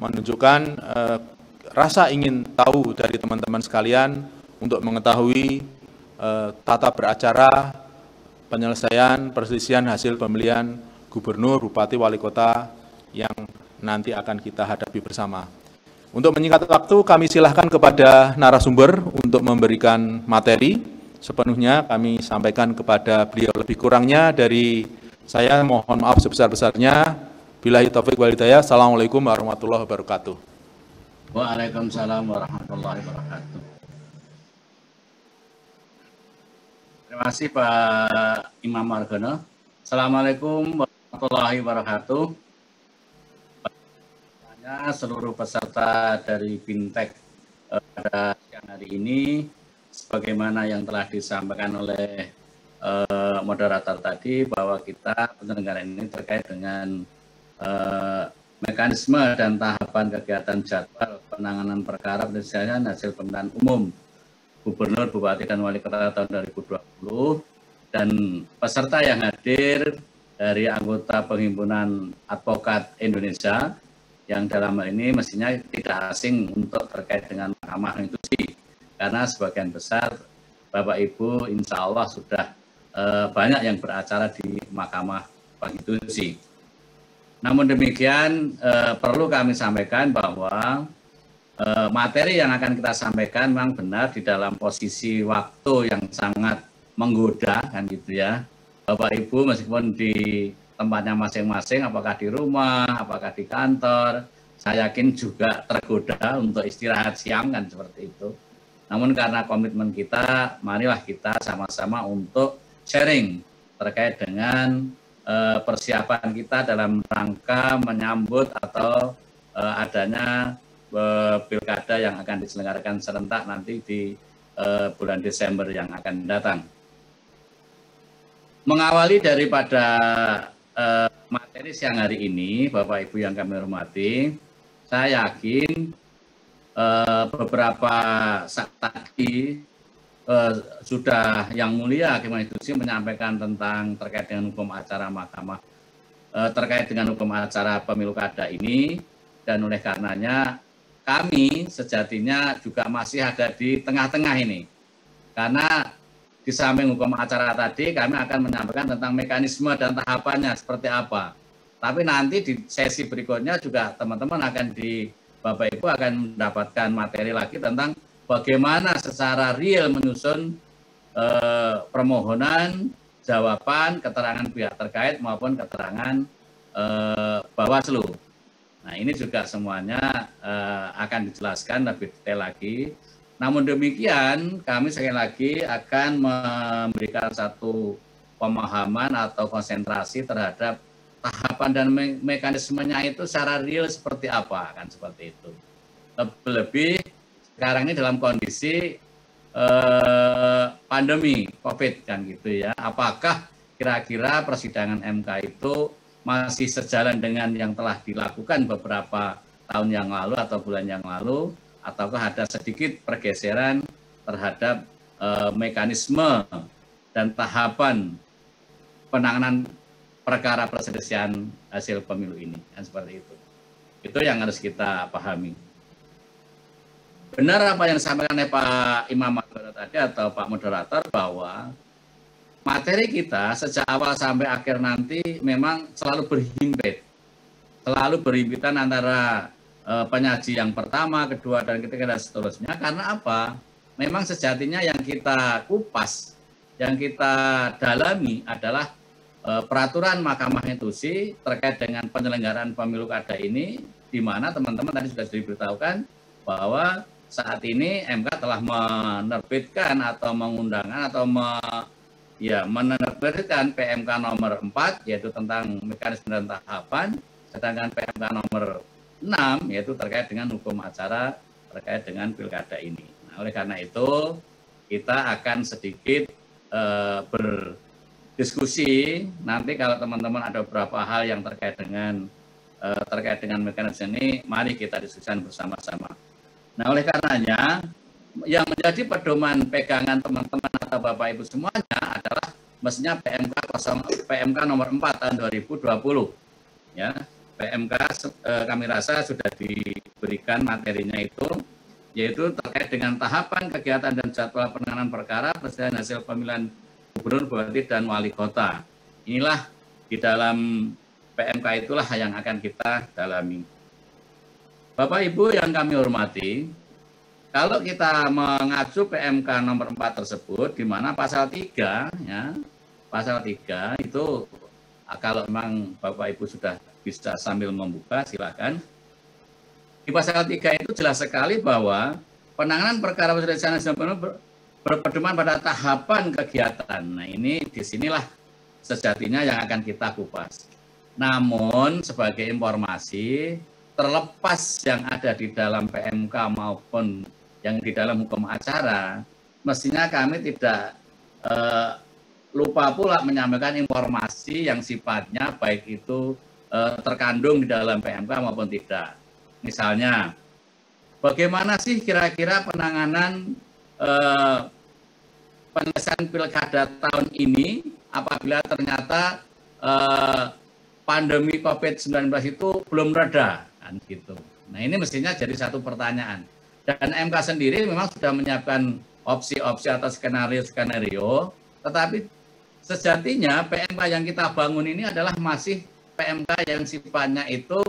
menunjukkan rasa ingin tahu dari teman-teman sekalian untuk mengetahui tata beracara penyelesaian perselisihan hasil pemilihan gubernur, bupati, wali kota yang nanti akan kita hadapi bersama. Untuk menyingkat waktu, kami silahkan kepada narasumber untuk memberikan materi. Sepenuhnya kami sampaikan kepada beliau. Lebih kurangnya dari saya mohon maaf sebesar-besarnya. Billahi taufiq wal hidayah. Assalamualaikum warahmatullahi wabarakatuh. Waalaikumsalam warahmatullahi wabarakatuh. Terima kasih Pak Imam Margono. Assalamualaikum warahmatullahi wabarakatuh. Seluruh peserta dari Bintek pada siang hari ini, sebagaimana yang telah disampaikan oleh moderator tadi, bahwa kita penyelenggaraan ini terkait dengan mekanisme dan tahapan kegiatan jadwal penanganan perkara penyelesaian hasil pemilihan umum Gubernur, Bupati, dan Wali Kota tahun 2020, dan peserta yang hadir dari anggota Perhimpunan Advokat Indonesia, yang dalam hal ini mestinya tidak asing untuk terkait dengan Mahkamah Konstitusi, karena sebagian besar Bapak Ibu insya Allah sudah banyak yang beracara di Mahkamah Konstitusi. Namun demikian perlu kami sampaikan bahwa materi yang akan kita sampaikan memang benar di dalam posisi waktu yang sangat menggoda, kan gitu ya. Bapak Ibu meskipun di tempatnya masing-masing, apakah di rumah, apakah di kantor, saya yakin juga tergoda untuk istirahat siang, kan seperti itu. Namun karena komitmen kita, marilah kita sama-sama untuk sharing terkait dengan persiapan kita dalam rangka menyambut atau adanya pilkada yang akan diselenggarakan serentak nanti di bulan Desember yang akan datang. Mengawali daripada materi siang hari ini, Bapak Ibu yang kami hormati, saya yakin beberapa saat tadi sudah yang mulia Hakim Konstitusi menyampaikan tentang terkait dengan hukum acara Mahkamah, terkait dengan hukum acara pemilu kada ini, dan oleh karenanya kami sejatinya juga masih ada di tengah-tengah ini, karena di samping hukum acara tadi, kami akan menyampaikan tentang mekanisme dan tahapannya seperti apa. Tapi nanti di sesi berikutnya juga teman-teman Bapak Ibu akan mendapatkan materi lagi tentang bagaimana secara real menyusun permohonan, jawaban, keterangan pihak terkait maupun keterangan Bawaslu. Nah ini juga semuanya akan dijelaskan lebih detail lagi. Namun demikian, kami sekali lagi akan memberikan satu pemahaman atau konsentrasi terhadap tahapan dan mekanismenya itu secara real seperti apa, kan seperti itu. Lebih sekarang ini dalam kondisi pandemi COVID, kan gitu ya. Apakah kira-kira persidangan MK itu masih sejalan dengan yang telah dilakukan beberapa tahun yang lalu atau bulan yang lalu, ataukah ada sedikit pergeseran terhadap mekanisme dan tahapan penanganan perkara perselisihan hasil pemilu ini, kan seperti itu. Itu yang harus kita pahami. Benar apa yang disampaikan oleh Pak Imam Margono tadi atau Pak Moderator, bahwa materi kita sejak awal sampai akhir nanti memang selalu berhimpitan antara penyaji yang pertama, kedua, dan ketiga, dan seterusnya. Karena apa? Memang sejatinya yang kita kupas, yang kita dalami adalah peraturan Mahkamah Konstitusi terkait dengan penyelenggaraan pemilu kada ini, di mana teman-teman tadi sudah diberitahukan bahwa saat ini MK telah menerbitkan atau mengundangkan atau menerbitkan PMK nomor 4, yaitu tentang mekanisme dan tahapan, sedangkan PMK nomor 6 yaitu terkait dengan hukum acara terkait dengan pilkada ini. Nah, oleh karena itu kita akan sedikit berdiskusi nanti kalau teman-teman ada beberapa hal yang terkait dengan mekanisme ini, mari kita diskusikan bersama-sama. Nah, oleh karenanya yang menjadi pedoman pegangan teman-teman atau Bapak Ibu semuanya adalah mestinya PMK nomor 4 tahun 2020, ya. PMK kami rasa sudah diberikan materinya itu, yaitu terkait dengan tahapan kegiatan dan jadwal penanganan perkara perselisihan hasil pemilihan gubernur, bupati, dan wali kota. Inilah di dalam PMK itulah yang akan kita dalami. Bapak Ibu yang kami hormati, kalau kita mengacu PMK nomor 4 tersebut, di mana pasal 3, ya, pasal 3 itu kalau memang Bapak Ibu sudah bisa sambil membuka, silakan. Di pasal 3 itu jelas sekali bahwa penanganan perkara perselisihan hasil pemilihan berpedoman pada tahapan kegiatan. Nah, ini disinilah sejatinya yang akan kita kupas. Namun sebagai informasi, terlepas yang ada di dalam PMK maupun yang di dalam hukum acara, mestinya kami tidak lupa pula menyampaikan informasi yang sifatnya baik itu terkandung di dalam PMK maupun tidak. Misalnya, bagaimana sih kira-kira penanganan penyelesaian pilkada tahun ini apabila ternyata pandemi COVID-19 itu belum reda, kan gitu. Nah, ini mestinya jadi satu pertanyaan. Dan MK sendiri memang sudah menyiapkan opsi-opsi atau skenario-skenario, tetapi sejatinya PMK yang kita bangun ini adalah masih PMK yang sifatnya itu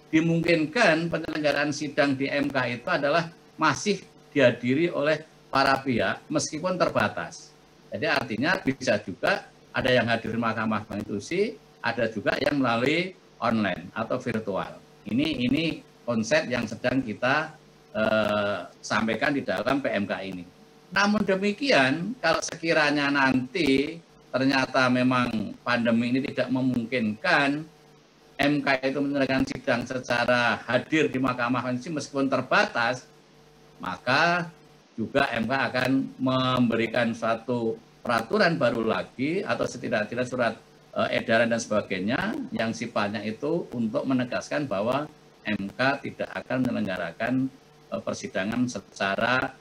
dimungkinkan penyelenggaraan sidang di MK itu adalah masih dihadiri oleh para pihak meskipun terbatas. Jadi artinya bisa juga ada yang hadir di Mahkamah Konstitusi, ada juga yang melalui online atau virtual. Ini konsep yang sedang kita sampaikan di dalam PMK ini. Namun demikian, kalau sekiranya nanti ternyata memang pandemi ini tidak memungkinkan MK itu menyelenggarakan sidang secara hadir di Mahkamah Konstitusi meskipun terbatas, maka juga MK akan memberikan suatu peraturan baru lagi atau setidak-tidaknya surat edaran dan sebagainya yang sifatnya itu untuk menegaskan bahwa MK tidak akan menyelenggarakan persidangan secara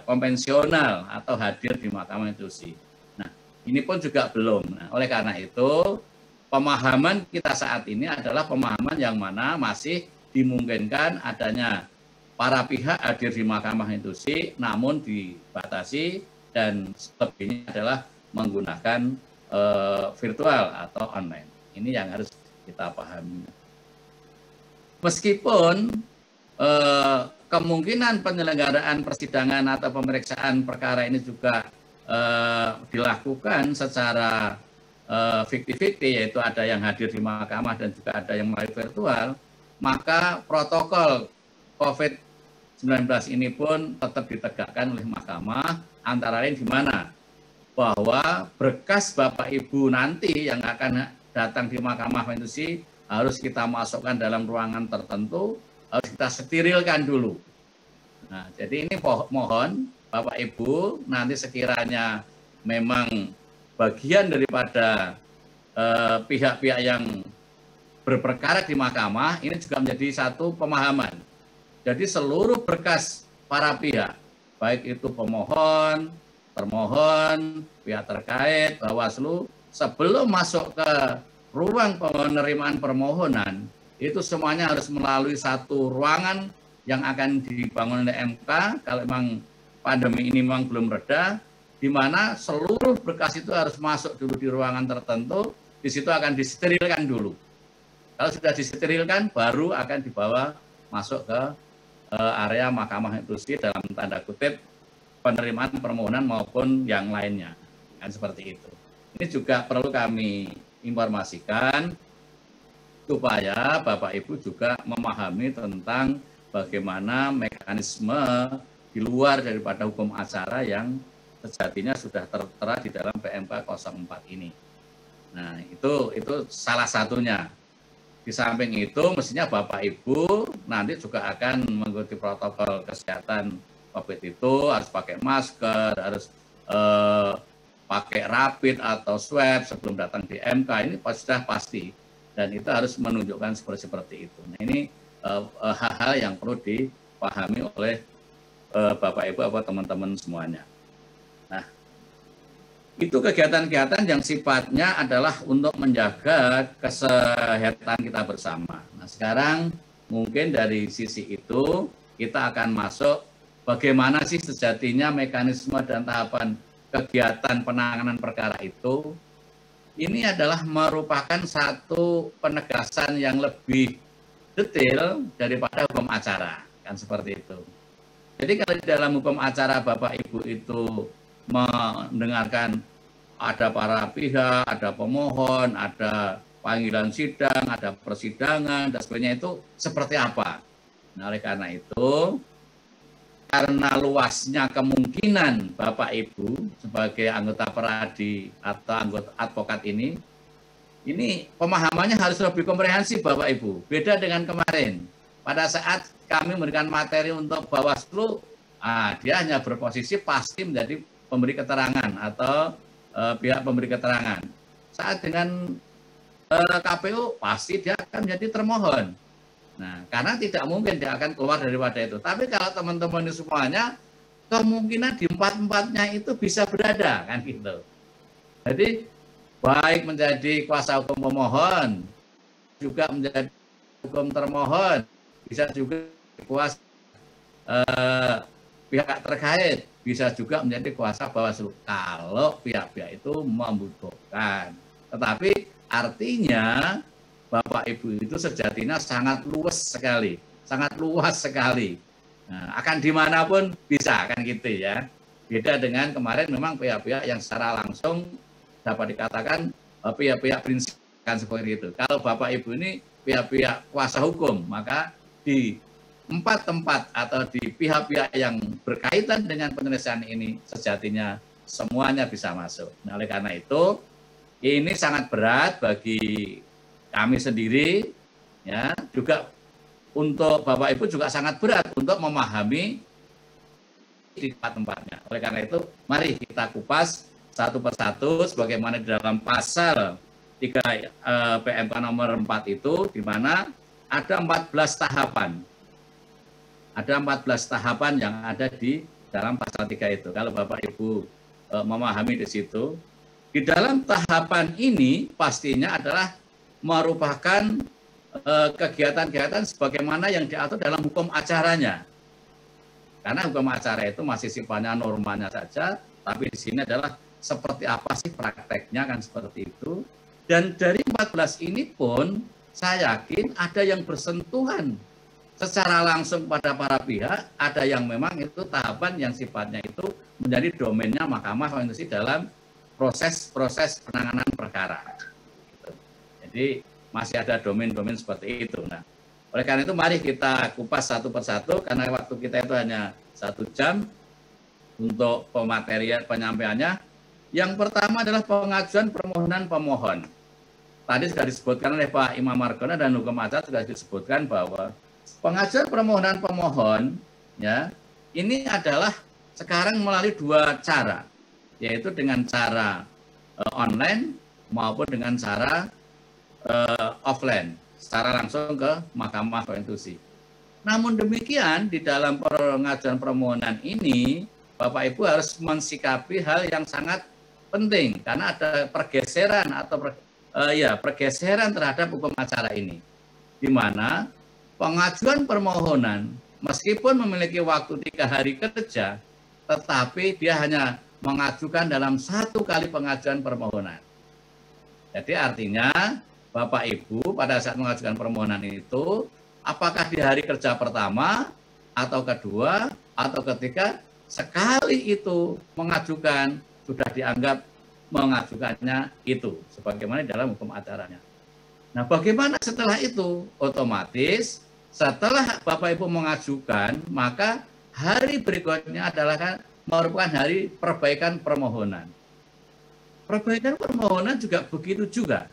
konvensional atau hadir di Mahkamah Konstitusi. Nah, ini pun juga belum. Nah, oleh karena itu, pemahaman kita saat ini adalah pemahaman yang mana masih dimungkinkan adanya para pihak hadir di Mahkamah Konstitusi, namun dibatasi dan selebihnya adalah menggunakan virtual atau online. Ini yang harus kita pahami. Meskipun kemungkinan penyelenggaraan persidangan atau pemeriksaan perkara ini juga dilakukan secara 50-50, yaitu ada yang hadir di mahkamah dan juga ada yang melalui virtual, maka protokol COVID-19 ini pun tetap ditegakkan oleh mahkamah, antara lain di mana? Bahwa berkas Bapak Ibu nanti yang akan datang di Mahkamah Konstitusi harus kita masukkan dalam ruangan tertentu, harus kita sterilkan dulu. Nah, jadi ini mohon Bapak Ibu nanti sekiranya memang bagian daripada pihak-pihak yang berperkara di mahkamah, ini juga menjadi satu pemahaman. Jadi seluruh berkas para pihak, baik itu pemohon, termohon, pihak terkait, Bawaslu, sebelum masuk ke ruang penerimaan permohonan, itu semuanya harus melalui satu ruangan yang akan dibangun oleh MK, kalau memang pandemi ini memang belum reda, di mana seluruh berkas itu harus masuk dulu di ruangan tertentu, di situ akan disterilkan dulu. Kalau sudah disterilkan, baru akan dibawa masuk ke area Mahkamah Konstitusi dalam tanda kutip penerimaan permohonan maupun yang lainnya. Kan seperti itu. Ini juga perlu kami informasikan supaya Bapak Ibu juga memahami tentang bagaimana mekanisme di luar daripada hukum acara yang sejatinya sudah tertera di dalam PMK 04 ini. Nah, itu salah satunya. Di samping itu, mestinya Bapak Ibu nanti juga akan mengikuti protokol kesehatan COVID itu, harus pakai masker, harus pakai rapid atau swab sebelum datang di MK, ini sudah pasti. Dan itu harus menunjukkan seperti itu. Nah, ini hal-hal yang perlu dipahami oleh Bapak Ibu atau teman-teman semuanya. Nah, Itu kegiatan-kegiatan yang sifatnya adalah untuk menjaga kesehatan kita bersama. Nah, sekarang mungkin dari sisi itu kita akan masuk bagaimana sih sejatinya mekanisme dan tahapan kegiatan penanganan perkara itu. Ini adalah merupakan satu penegasan yang lebih detail daripada hukum acara, kan seperti itu. Jadi kalau di dalam hukum acara Bapak Ibu itu mendengarkan ada para pihak, ada pemohon, ada panggilan sidang, ada persidangan, dan sebagainya, itu seperti apa. Nah, oleh karena itu, karena luasnya kemungkinan Bapak Ibu sebagai anggota peradi atau anggota advokat ini pemahamannya harus lebih komprehensif Bapak Ibu. Beda dengan kemarin. Pada saat kami memberikan materi untuk Bawaslu, dia hanya berposisi pasti menjadi pemberi keterangan atau pihak pemberi keterangan. Saat dengan KPU pasti dia akan menjadi termohon. Nah, karena tidak mungkin dia akan keluar daripada itu. Tapi kalau teman-teman ini semuanya, kemungkinan di empat-empatnya itu bisa berada, kan gitu. Jadi, baik menjadi kuasa hukum pemohon, juga menjadi hukum termohon, bisa juga kuasa pihak terkait, bisa juga menjadi kuasa Bawaslu kalau pihak-pihak itu membutuhkan. Tetapi artinya Bapak Ibu itu sejatinya sangat luas sekali, sangat luas sekali. Nah, akan dimanapun bisa, kan gitu ya. Beda dengan kemarin memang pihak-pihak yang secara langsung dapat dikatakan pihak-pihak prinsip, kan seperti itu. Kalau Bapak Ibu ini pihak-pihak kuasa hukum, maka di empat tempat atau di pihak-pihak yang berkaitan dengan penyelesaian ini sejatinya semuanya bisa masuk. Nah, oleh karena itu ini sangat berat bagi kami sendiri, ya, juga untuk Bapak Ibu juga sangat berat untuk memahami di tempat-tempatnya. Oleh karena itu, mari kita kupas satu persatu sebagaimana di dalam pasal 3 PMK nomor 4 itu, di mana ada 14 tahapan. Ada 14 tahapan yang ada di dalam pasal 3 itu. Kalau Bapak Ibu memahami di situ, di dalam tahapan ini pastinya adalah merupakan kegiatan-kegiatan sebagaimana yang diatur dalam hukum acaranya. Karena hukum acara itu masih sifatnya normanya saja, tapi di sini adalah seperti apa sih prakteknya, kan seperti itu. Dan dari 14 ini pun saya yakin ada yang bersentuhan secara langsung pada para pihak, ada yang memang itu tahapan yang sifatnya itu menjadi domainnya Mahkamah Konstitusi dalam proses penanganan perkara. Jadi masih ada domain-domain seperti itu. Nah, oleh karena itu mari kita kupas satu persatu, karena waktu kita itu hanya 1 jam untuk pematerian penyampaiannya. Yang pertama adalah pengajuan permohonan pemohon. Tadi sudah disebutkan oleh Pak Imam Margono dan hukum acara sudah disebutkan bahwa pengajuan permohonan pemohon, ya, ini adalah sekarang melalui 2 cara, yaitu dengan cara online maupun dengan cara offline, secara langsung ke Mahkamah Konstitusi. Namun demikian, di dalam pengajuan permohonan ini, Bapak Ibu harus mensikapi hal yang sangat penting, karena ada pergeseran atau pergeseran terhadap hukum acara ini, di mana pengajuan permohonan meskipun memiliki waktu 3 hari kerja, tetapi dia hanya mengajukan dalam 1 kali pengajuan permohonan. Jadi artinya Bapak Ibu pada saat mengajukan permohonan itu, apakah di hari kerja pertama atau kedua atau ketiga, sekali itu mengajukan sudah dianggap mengajukannya itu sebagaimana dalam hukum acaranya. Nah, bagaimana setelah itu? Otomatis setelah Bapak Ibu mengajukan, maka hari berikutnya adalah merupakan hari perbaikan permohonan. Perbaikan permohonan juga begitu juga,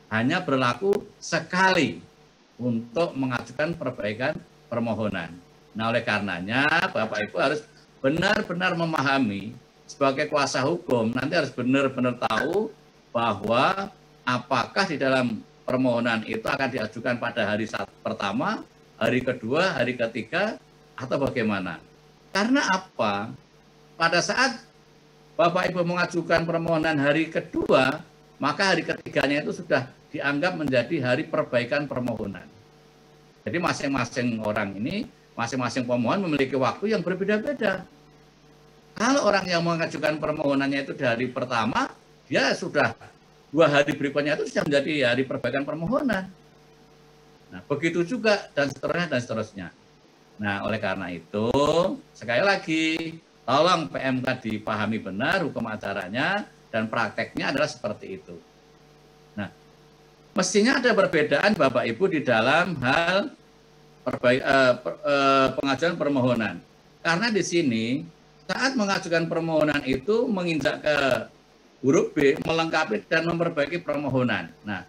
hanya berlaku sekali untuk mengajukan perbaikan permohonan. Nah, oleh karenanya Bapak Ibu harus benar-benar memahami sebagai kuasa hukum, nanti harus benar-benar tahu bahwa apakah di dalam permohonan itu akan diajukan pada hari pertama, hari kedua, hari ketiga, atau bagaimana. Karena apa? Pada saat Bapak Ibu mengajukan permohonan hari kedua, maka hari ketiganya itu sudah dianggap menjadi hari perbaikan permohonan. Jadi masing-masing orang ini, masing-masing pemohon memiliki waktu yang berbeda-beda. Kalau orang yang mengajukan permohonannya itu di hari pertama, dia sudah 2 hari berikutnya itu sudah menjadi hari perbaikan permohonan. Nah, begitu juga dan seterusnya dan seterusnya. Nah, oleh karena itu, sekali lagi, tolong PMK dipahami benar hukum acaranya dan prakteknya adalah seperti itu. Nah, mestinya ada perbedaan Bapak Ibu di dalam hal pengajuan permohonan. Karena di sini saat mengajukan permohonan itu menginjak ke huruf B, melengkapi dan memperbaiki permohonan. Nah,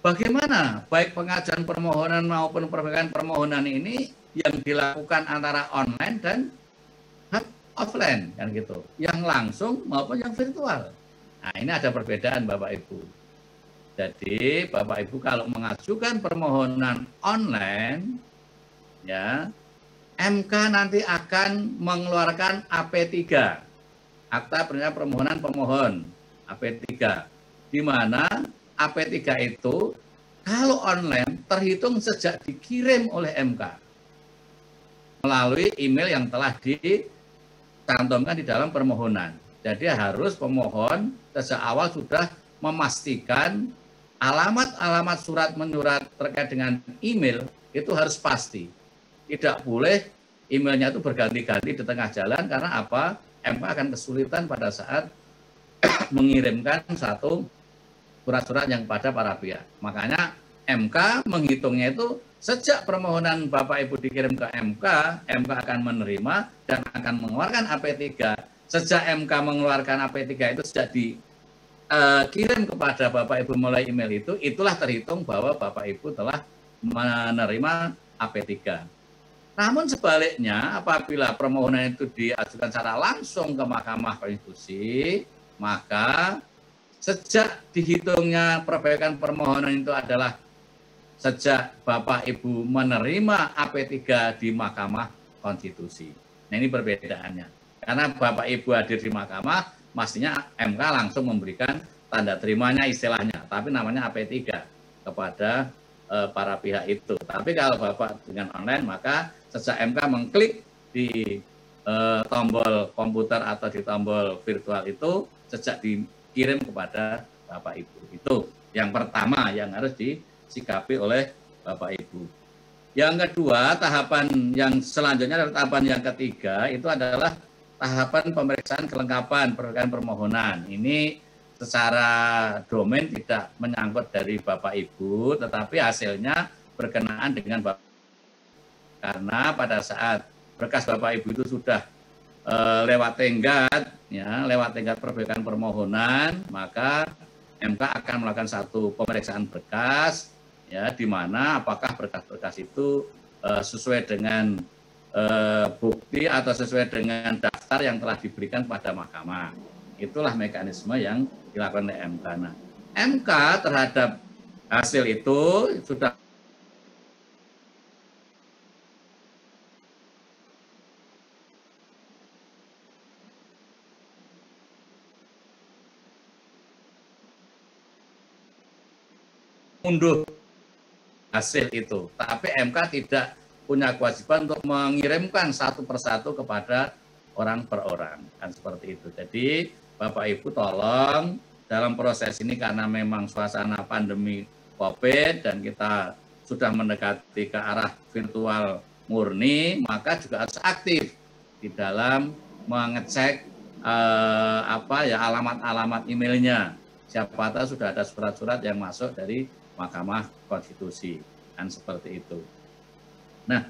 bagaimana baik pengajuan permohonan maupun perbaikan permohonan ini yang dilakukan antara online dan offline, kan gitu, yang langsung maupun yang virtual. Nah, ini ada perbedaan Bapak Ibu. Jadi Bapak Ibu kalau mengajukan permohonan online, ya MK nanti akan mengeluarkan AP3, akta perintah permohonan pemohon, AP3, di mana AP3 itu kalau online terhitung sejak dikirim oleh MK melalui email yang telah dicantumkan di dalam permohonan. Jadi harus pemohon sejak awal sudah memastikan alamat-alamat surat menyurat terkait dengan email itu harus pasti. Tidak boleh emailnya itu berganti-ganti di tengah jalan, karena apa? MK akan kesulitan pada saat mengirimkan satu surat-surat yang pada para pihak. Makanya MK menghitungnya itu sejak permohonan Bapak Ibu dikirim ke MK, MK akan menerima dan akan mengeluarkan AP3. Sejak MK mengeluarkan AP3 itu sejak dikirim kepada Bapak Ibu melalui email itu, itulah terhitung bahwa Bapak Ibu telah menerima AP3. Namun sebaliknya, apabila permohonan itu diajukan secara langsung ke Mahkamah Konstitusi, maka sejak dihitungnya perbaikan permohonan itu adalah sejak Bapak Ibu menerima AP3 di Mahkamah Konstitusi. Nah, ini perbedaannya. Karena Bapak Ibu hadir di Mahkamah, mestinya MK langsung memberikan tanda terimanya istilahnya, tapi namanya AP3 kepada para pihak itu. Tapi kalau Bapak dengan online, maka sejak MK mengklik di tombol komputer atau di tombol virtual itu, sejak dikirim kepada Bapak Ibu. Itu yang pertama yang harus disikapi oleh Bapak Ibu. Yang kedua, tahapan yang selanjutnya adalah tahapan yang ketiga, itu adalah tahapan pemeriksaan kelengkapan perbaikan permohonan. Ini secara domain tidak menyangkut dari Bapak Ibu, tetapi hasilnya berkenaan dengan Bapak. Karena pada saat berkas Bapak Ibu itu sudah lewat tenggat, ya, lewat tenggat perbaikan permohonan, maka MK akan melakukan satu pemeriksaan berkas, ya, di mana apakah berkas-berkas itu sesuai dengan bukti atau sesuai dengan daftar yang telah diberikan pada mahkamah. Itulah mekanisme yang dilakukan oleh MK. Nah, MK terhadap hasil itu sudah unduh hasil itu, tapi MK tidak punya kewajiban untuk mengirimkan satu persatu kepada orang per orang, kan seperti itu. Jadi Bapak Ibu tolong dalam proses ini, karena memang suasana pandemi COVID dan kita sudah mendekati ke arah virtual murni, maka juga harus aktif di dalam mengecek alamat-alamat emailnya. Siapa tahu sudah ada surat-surat yang masuk dari Mahkamah Konstitusi, kan seperti itu. Nah,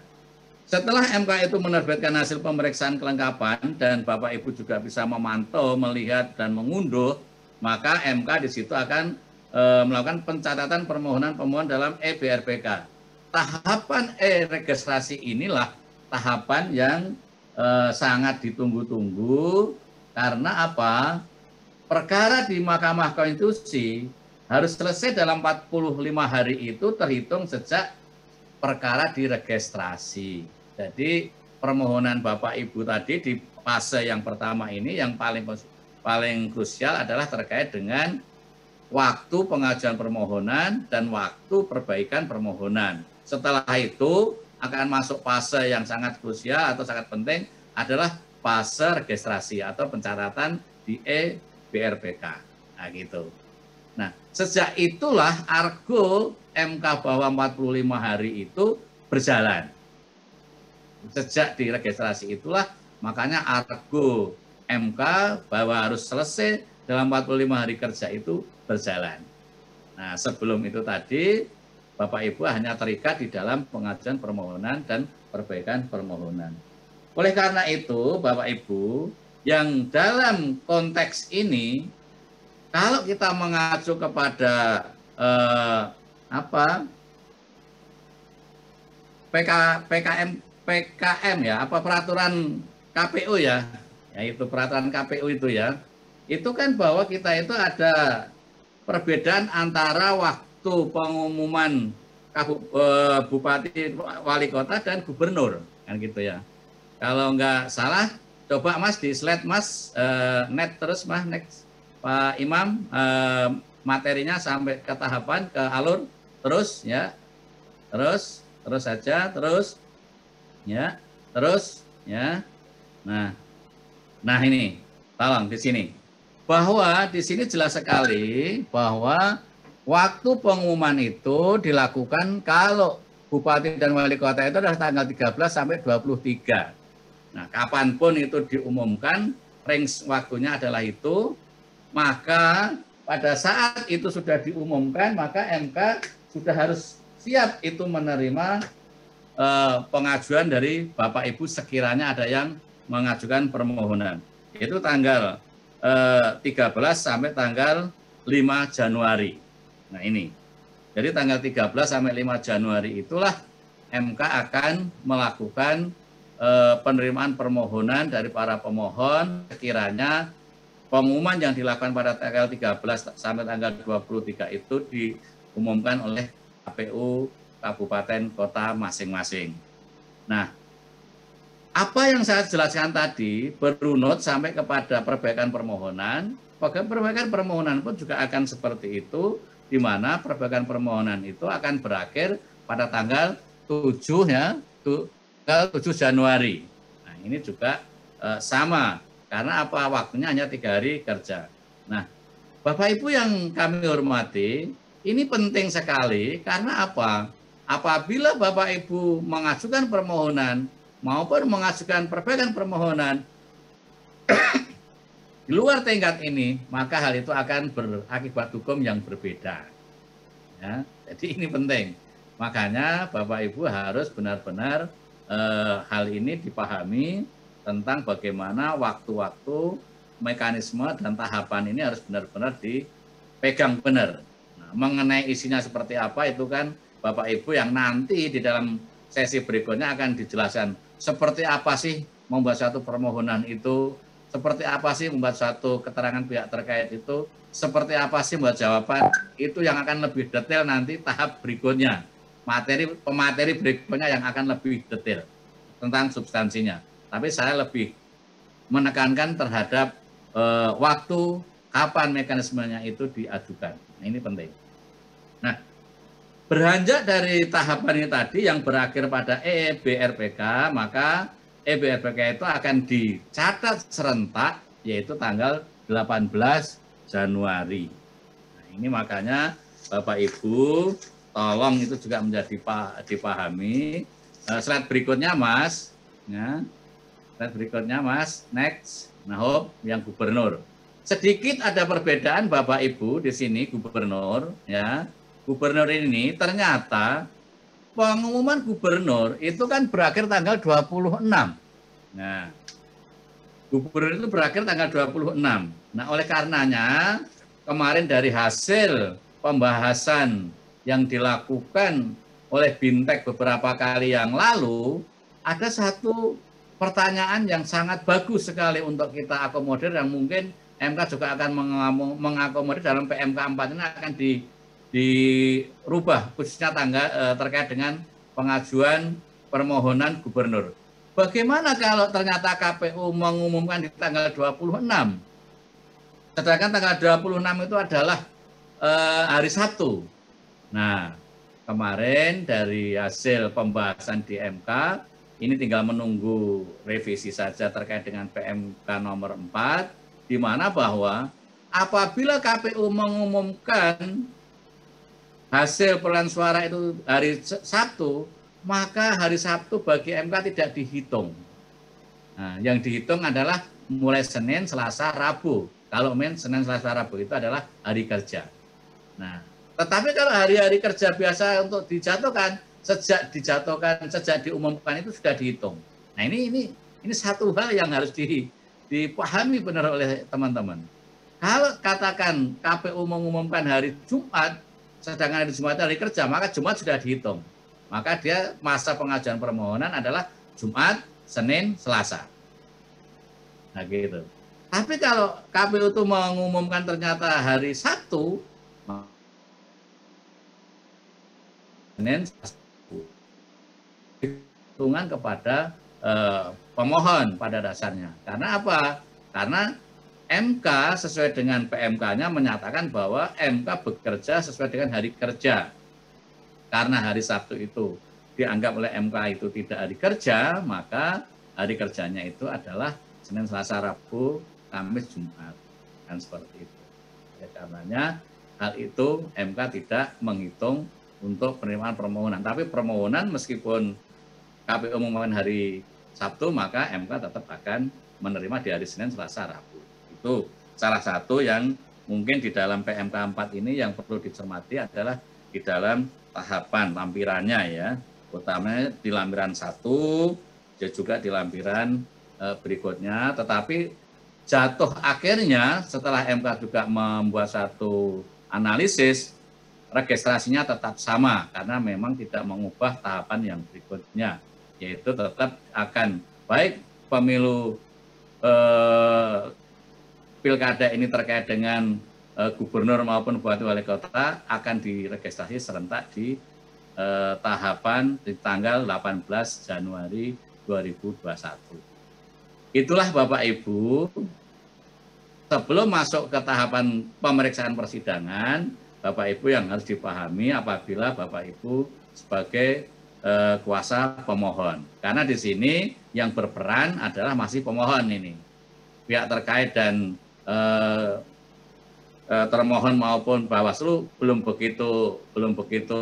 setelah MK itu menerbitkan hasil pemeriksaan kelengkapan dan Bapak Ibu juga bisa memantau, melihat dan mengunduh, maka MK di situ akan melakukan pencatatan permohonan pemohon dalam e-BRPK. Tahapan e-registrasi inilah tahapan yang sangat ditunggu-tunggu, karena apa? Perkara di Mahkamah Konstitusi harus selesai dalam 45 hari itu terhitung sejak perkara diregistrasi. Jadi permohonan Bapak Ibu tadi di fase yang pertama ini yang paling krusial adalah terkait dengan waktu pengajuan permohonan dan waktu perbaikan permohonan. Setelah itu akan masuk fase yang sangat krusial atau sangat penting adalah fase registrasi atau pencatatan di e-BRPK. Nah, gitu. Nah, sejak itulah argo MK bawah 45 hari itu berjalan. Sejak diregistrasi itulah makanya argo MK bahwa harus selesai dalam 45 hari kerja itu berjalan. Nah, sebelum itu tadi Bapak Ibu hanya terikat di dalam pengajuan permohonan dan perbaikan permohonan. Oleh karena itu, Bapak Ibu, yang dalam konteks ini, kalau kita mengacu kepada PKM ya, apa peraturan KPU ya, yaitu peraturan KPU itu ya, itu kan bahwa kita itu ada perbedaan antara waktu pengumuman bupati, wali kota dan gubernur, kan gitu ya. Kalau nggak salah, coba Mas di slide Mas, net terus Mas, next Pak Imam, materinya sampai ke tahapan, ke alur, terus ya, terus saja, terus ya, terus ya. Nah ini, tolong di sini, bahwa di sini jelas sekali bahwa waktu pengumuman itu dilakukan kalau bupati dan wali kota itu adalah tanggal 13 sampai 23. Nah, kapanpun itu diumumkan, range waktunya adalah itu, maka pada saat itu sudah diumumkan, maka MK sudah harus siap itu menerima pengajuan dari Bapak Ibu sekiranya ada yang mengajukan permohonan. Itu tanggal 13 sampai tanggal 5 Januari. Nah ini, jadi tanggal 13 sampai 5 Januari itulah MK akan melakukan penerimaan permohonan dari para pemohon sekiranya pengumuman yang dilakukan pada tanggal 13 sampai tanggal 23 itu diumumkan oleh KPU kabupaten kota masing-masing. Nah, apa yang saya jelaskan tadi berunut sampai kepada perbaikan permohonan, perbaikan permohonan pun juga akan seperti itu, di mana perbaikan permohonan itu akan berakhir pada tanggal 7 ya, tanggal 7 Januari. Nah, ini juga sama, karena apa? Waktunya hanya 3 hari kerja. Nah, Bapak Ibu yang kami hormati, ini penting sekali karena apa? Apabila Bapak Ibu mengajukan permohonan maupun mengajukan perbaikan permohonan di luar tingkat ini, maka hal itu akan berakibat hukum yang berbeda. Ya, jadi ini penting. Makanya Bapak Ibu harus benar-benar hal ini dipahami tentang bagaimana waktu-waktu, mekanisme dan tahapan ini harus benar-benar dipegang benar. Nah, mengenai isinya seperti apa itu kan Bapak Ibu yang nanti di dalam sesi berikutnya akan dijelaskan seperti apa sih membuat suatu permohonan itu, seperti apa sih membuat suatu keterangan pihak terkait itu, seperti apa sih membuat jawaban, itu yang akan lebih detail nanti tahap berikutnya. Pemateri berikutnya yang akan lebih detail tentang substansinya. Tapi saya lebih menekankan terhadap waktu, kapan mekanismenya itu diajukan. Nah, ini penting. Nah, beranjak dari tahapan ini tadi yang berakhir pada e-BRPK, maka e-BRPK itu akan dicatat serentak, yaitu tanggal 18 Januari. Nah, ini makanya Bapak Ibu, tolong itu juga menjadi dipahami. Slide berikutnya Mas, ya. Slide berikutnya Mas, next. Nah, yang gubernur. Sedikit ada perbedaan Bapak Ibu di sini gubernur, ya. Gubernur ini ternyata pengumuman gubernur itu kan berakhir tanggal 26. Nah, gubernur itu berakhir tanggal 26. Nah, oleh karenanya kemarin dari hasil pembahasan yang dilakukan oleh Bintek beberapa kali yang lalu, ada satu pertanyaan yang sangat bagus sekali untuk kita akomodir dan mungkin MK juga akan mengakomodir dalam PMK 4 ini akan dirubah khususnya terkait dengan pengajuan permohonan gubernur. Bagaimana kalau ternyata KPU mengumumkan di tanggal 26? Sedangkan tanggal 26 itu adalah hari Sabtu. Nah, kemarin dari hasil pembahasan di MK, ini tinggal menunggu revisi saja terkait dengan PMK nomor 4, di mana bahwa apabila KPU mengumumkan hasil perolehan suara itu hari Sabtu, maka hari Sabtu bagi MK tidak dihitung. Nah, yang dihitung adalah mulai Senin, Selasa, Rabu. Kalau Senin, Selasa, Rabu itu adalah hari kerja. Nah, tetapi kalau hari-hari kerja biasa untuk dijatuhkan, sejak diumumkan itu sudah dihitung. Nah, ini satu hal yang harus dipahami benar oleh teman-teman. Kalau katakan KPU mengumumkan hari Jumat, sedangkan hari Jumat hari kerja, maka Jumat sudah dihitung. Maka dia masa pengajuan permohonan adalah Jumat, Senin, Selasa. Nah gitu. Tapi kalau KPU itu mengumumkan ternyata hari Sabtu, Senin, hitungan kepada pemohon pada dasarnya. Karena apa? Karena MK sesuai dengan PMK-nya menyatakan bahwa MK bekerja sesuai dengan hari kerja. Karena hari Sabtu itu dianggap oleh MK itu tidak hari kerja, maka hari kerjanya itu adalah Senin, Selasa, Rabu, Kamis, Jumat. Kan seperti itu. Ya, karenanya hal itu MK tidak menghitung untuk penerimaan permohonan. Tapi permohonan meskipun KPU mengumumkan hari Sabtu, maka MK tetap akan menerima di hari Senin, Selasa, Rabu. Itu salah satu yang mungkin di dalam PMK 4 ini yang perlu dicermati adalah di dalam tahapan lampirannya ya, utamanya di lampiran 1, juga di lampiran berikutnya, tetapi jatuh akhirnya setelah MK juga membuat satu analisis, registrasinya tetap sama karena memang tidak mengubah tahapan yang berikutnya, yaitu tetap akan baik pemilu pilkada ini terkait dengan gubernur maupun bupati wali kota akan diregistrasi serentak di tahapan di tanggal 18 Januari 2021. Itulah Bapak Ibu, sebelum masuk ke tahapan pemeriksaan persidangan, Bapak Ibu yang harus dipahami apabila Bapak Ibu sebagai kuasa pemohon. Karena di sini yang berperan adalah masih pemohon ini. Pihak terkait dan termohon maupun Bawaslu belum begitu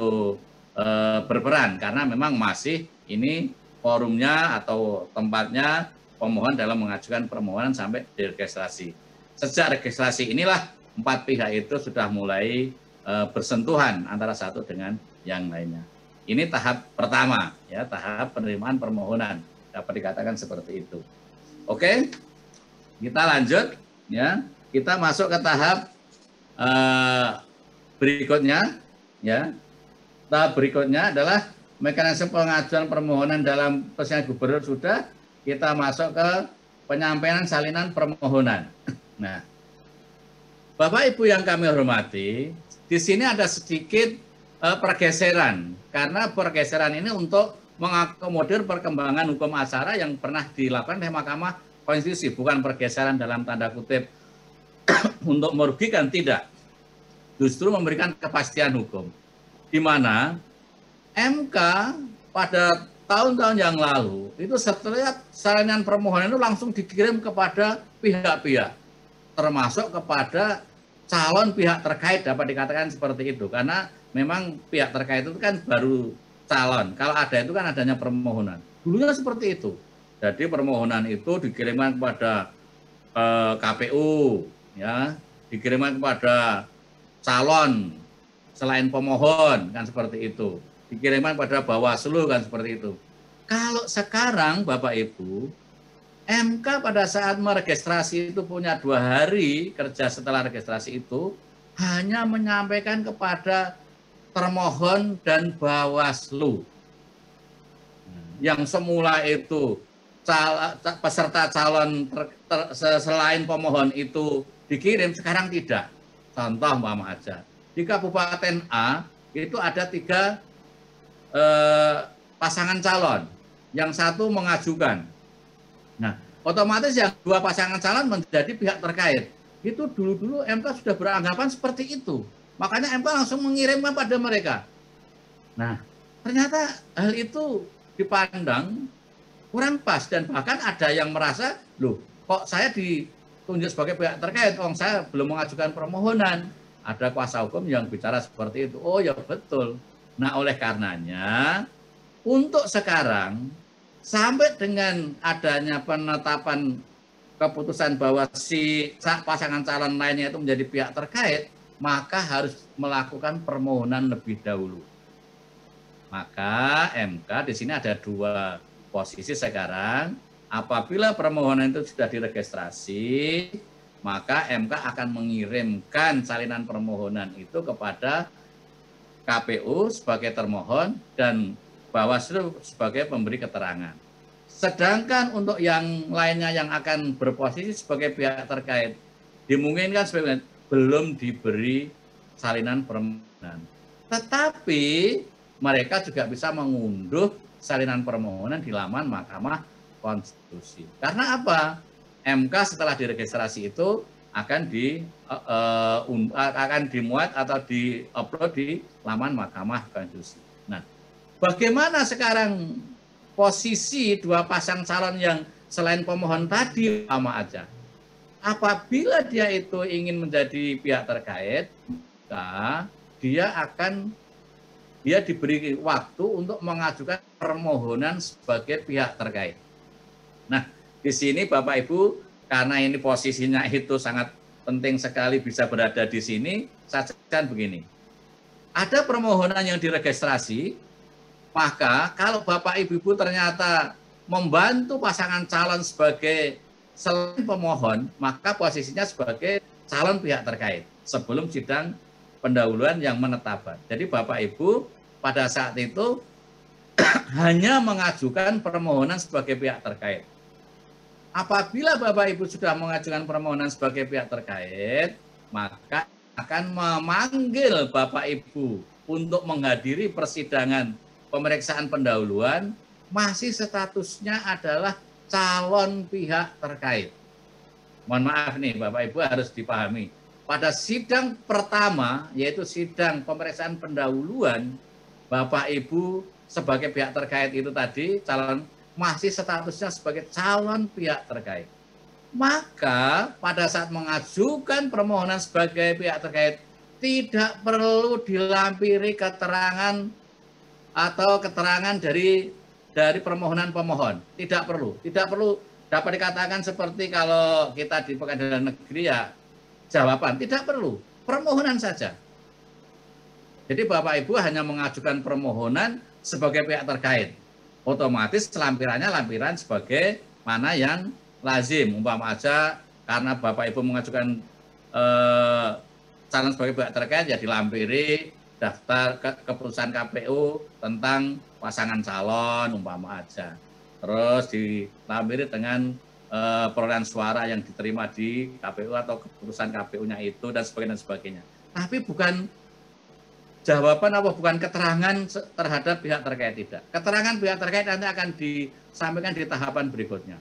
berperan karena memang masih ini forumnya atau tempatnya pemohon dalam mengajukan permohonan sampai diregistrasi. Sejak registrasi inilah 4 pihak itu sudah mulai bersentuhan antara satu dengan yang lainnya. Ini tahap pertama ya, tahap penerimaan permohonan, dapat dikatakan seperti itu. Oke, kita lanjut ya, kita masuk ke tahap berikutnya ya. Tahap berikutnya adalah mekanisme pengajuan permohonan dalam persidangan gubernur sudah, kita masuk ke penyampaian salinan permohonan. Nah, Bapak Ibu yang kami hormati, di sini ada sedikit pergeseran karena pergeseran ini untuk mengakomodir perkembangan hukum acara yang pernah dilakukan oleh Mahkamah Konstitusi, bukan pergeseran dalam tanda kutip untuk merugikan, tidak. Justru memberikan kepastian hukum. Di mana MK pada tahun-tahun yang lalu, itu setiap salinan permohonan itu langsung dikirim kepada pihak-pihak, termasuk kepada calon pihak terkait, dapat dikatakan seperti itu. Karena memang pihak terkait itu kan baru calon. Kalau ada itu kan adanya permohonan. Dulunya seperti itu. Jadi permohonan itu dikirimkan kepada KPU, ya, dikirimkan kepada calon selain pemohon, kan seperti itu. Dikirimkan kepada Bawaslu, kan seperti itu. Kalau sekarang Bapak Ibu, MK pada saat meregistrasi itu punya 2 hari kerja setelah registrasi itu, hanya menyampaikan kepada termohon dan Bawaslu. Yang semula itu peserta calon selain pemohon itu dikirim, sekarang tidak. Contoh umpama aja, di Kabupaten A itu ada 3 pasangan calon. yang satu mengajukan. Nah, otomatis yang dua pasangan calon menjadi pihak terkait. Itu dulu-dulu MK sudah beranggapan seperti itu. Makanya MK langsung mengirimkan pada mereka. Nah, ternyata hal itu dipandang kurang pas dan bahkan ada yang merasa, loh, kok saya ditunjuk sebagai pihak terkait, saya belum mengajukan permohonan. Ada kuasa hukum yang bicara seperti itu. Oh ya betul. Nah, oleh karenanya untuk sekarang sampai dengan adanya penetapan keputusan bahwa si pasangan calon lainnya itu menjadi pihak terkait, maka harus melakukan permohonan lebih dahulu. Maka MK di sini ada dua posisi sekarang. Apabila permohonan itu sudah diregistrasi, maka MK akan mengirimkan salinan permohonan itu kepada KPU sebagai termohon dan Bawaslu sebagai pemberi keterangan. Sedangkan untuk yang lainnya yang akan berposisi sebagai pihak terkait, dimungkinkan sebagai belum diberi salinan permohonan. Tetapi mereka juga bisa mengunduh salinan permohonan di laman Mahkamah Konstitusi. Karena apa? MK setelah diregistrasi itu akan dimuat atau diupload di laman Mahkamah Konstitusi. Nah, bagaimana sekarang posisi dua pasang calon yang selain pemohon tadi sama aja? Apabila dia itu ingin menjadi pihak terkait, maka dia diberi waktu untuk mengajukan permohonan sebagai pihak terkait. Nah, di sini Bapak Ibu, karena ini posisinya itu sangat penting sekali bisa berada di sini, saya jelaskan begini. Ada permohonan yang diregistrasi, maka kalau Bapak Ibu ternyata membantu pasangan calon sebagai selain pemohon, maka posisinya sebagai calon pihak terkait sebelum sidang pendahuluan yang menetapkan. Jadi Bapak Ibu pada saat itu hanya mengajukan permohonan sebagai pihak terkait. Apabila Bapak Ibu sudah mengajukan permohonan sebagai pihak terkait, maka akan memanggil Bapak Ibu untuk menghadiri persidangan pemeriksaan pendahuluan, masih statusnya adalah calon pihak terkait. Mohon maaf nih Bapak Ibu harus dipahami. Pada sidang pertama, yaitu sidang pemeriksaan pendahuluan, Bapak Ibu sebagai pihak terkait itu tadi calon masih statusnya sebagai calon pihak terkait. Maka pada saat mengajukan permohonan sebagai pihak terkait tidak perlu dilampiri keterangan atau keterangan dari permohonan pemohon. Tidak perlu dapat dikatakan seperti kalau kita di Pengadilan Negeri ya jawaban, tidak perlu, permohonan saja. Jadi Bapak Ibu hanya mengajukan permohonan sebagai pihak terkait. Otomatis lampiran sebagai mana yang lazim. Umpama aja karena Bapak Ibu mengajukan calon sebagai pihak terkait ya dilampiri daftar keputusan KPU tentang pasangan calon umpama aja. Terus dilampiri dengan perolehan suara yang diterima di KPU atau keputusan KPU-nya itu dan sebagainya. Tapi bukan jawaban bukan keterangan terhadap pihak terkait, tidak. Keterangan pihak terkait nanti akan disampaikan di tahapan berikutnya.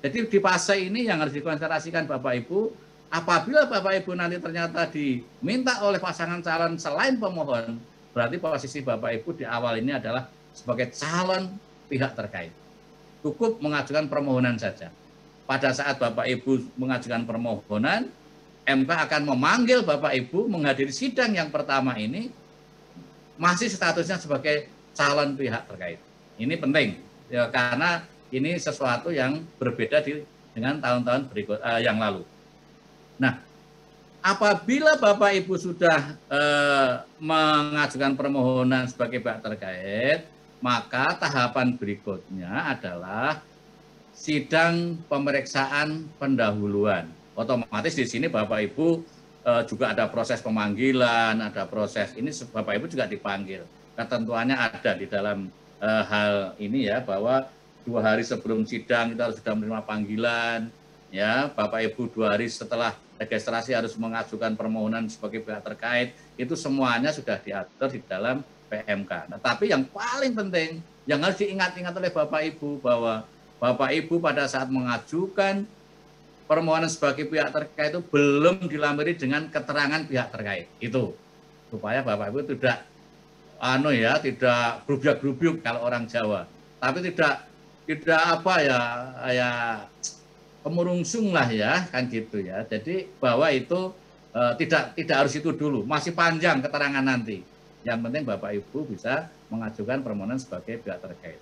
Jadi di fase ini yang harus dikonsentrasikan Bapak Ibu, apabila Bapak Ibu nanti ternyata diminta oleh pasangan calon selain pemohon, berarti posisi Bapak Ibu di awal ini adalah sebagai calon pihak terkait. Cukup mengajukan permohonan saja. Pada saat Bapak Ibu mengajukan permohonan, MK akan memanggil Bapak Ibu menghadiri sidang yang pertama ini, masih statusnya sebagai calon pihak terkait. Ini penting ya, karena ini sesuatu yang berbeda dengan tahun-tahun berikut yang lalu. Nah, apabila Bapak Ibu sudah mengajukan permohonan sebagai pihak terkait, maka tahapan berikutnya adalah sidang pemeriksaan pendahuluan. Otomatis di sini Bapak Ibu juga ada proses pemanggilan, ada proses ini Bapak Ibu juga dipanggil. Ketentuannya ada di dalam hal ini ya, bahwa 2 hari sebelum sidang kita harus sudah menerima panggilan, ya Bapak Ibu 2 hari setelah registrasi harus mengajukan permohonan sebagai pihak terkait. Itu semuanya sudah diatur di dalam PMK. Nah, tapi yang paling penting yang harus diingat-ingat oleh Bapak Ibu bahwa Bapak Ibu pada saat mengajukan permohonan sebagai pihak terkait itu belum dilamiri dengan keterangan pihak terkait. Itu supaya Bapak Ibu tidak tidak grubyuk-grubyuk kalau orang Jawa. Tapi tidak apa ya kemurungsung lah ya, kan gitu ya. Jadi bahwa itu tidak harus itu dulu, masih panjang keterangan nanti. Yang penting Bapak Ibu bisa mengajukan permohonan sebagai pihak terkait.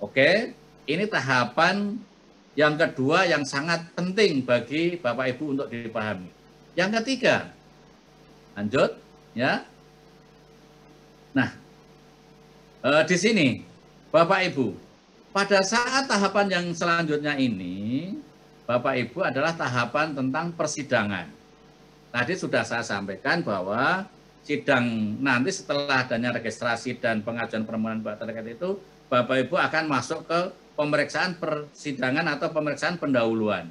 Oke, ini tahapan yang kedua yang sangat penting bagi Bapak Ibu untuk dipahami. Yang ketiga, lanjut ya. Nah, di sini Bapak Ibu, pada saat tahapan yang selanjutnya ini, Bapak Ibu adalah tahapan tentang persidangan. Tadi sudah saya sampaikan bahwa sidang nanti setelah adanya registrasi dan pengajuan permohonan pihak terkait itu, Bapak Ibu akan masuk ke pemeriksaan persidangan atau pemeriksaan pendahuluan.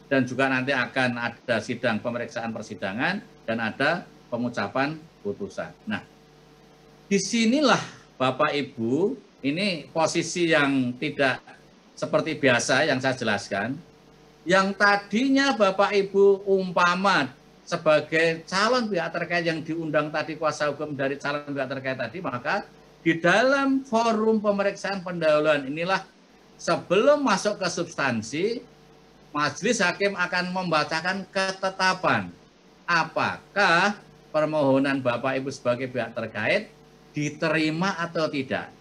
Dan juga nanti akan ada sidang pemeriksaan persidangan dan ada pengucapan putusan. Nah, disinilah Bapak Ibu, ini posisi yang tidak seperti biasa yang saya jelaskan. Yang tadinya Bapak Ibu umpama sebagai calon pihak terkait yang diundang tadi kuasa hukum dari calon pihak terkait tadi, maka di dalam forum pemeriksaan pendahuluan inilah sebelum masuk ke substansi, majelis hakim akan membacakan ketetapan apakah permohonan Bapak Ibu sebagai pihak terkait diterima atau tidak.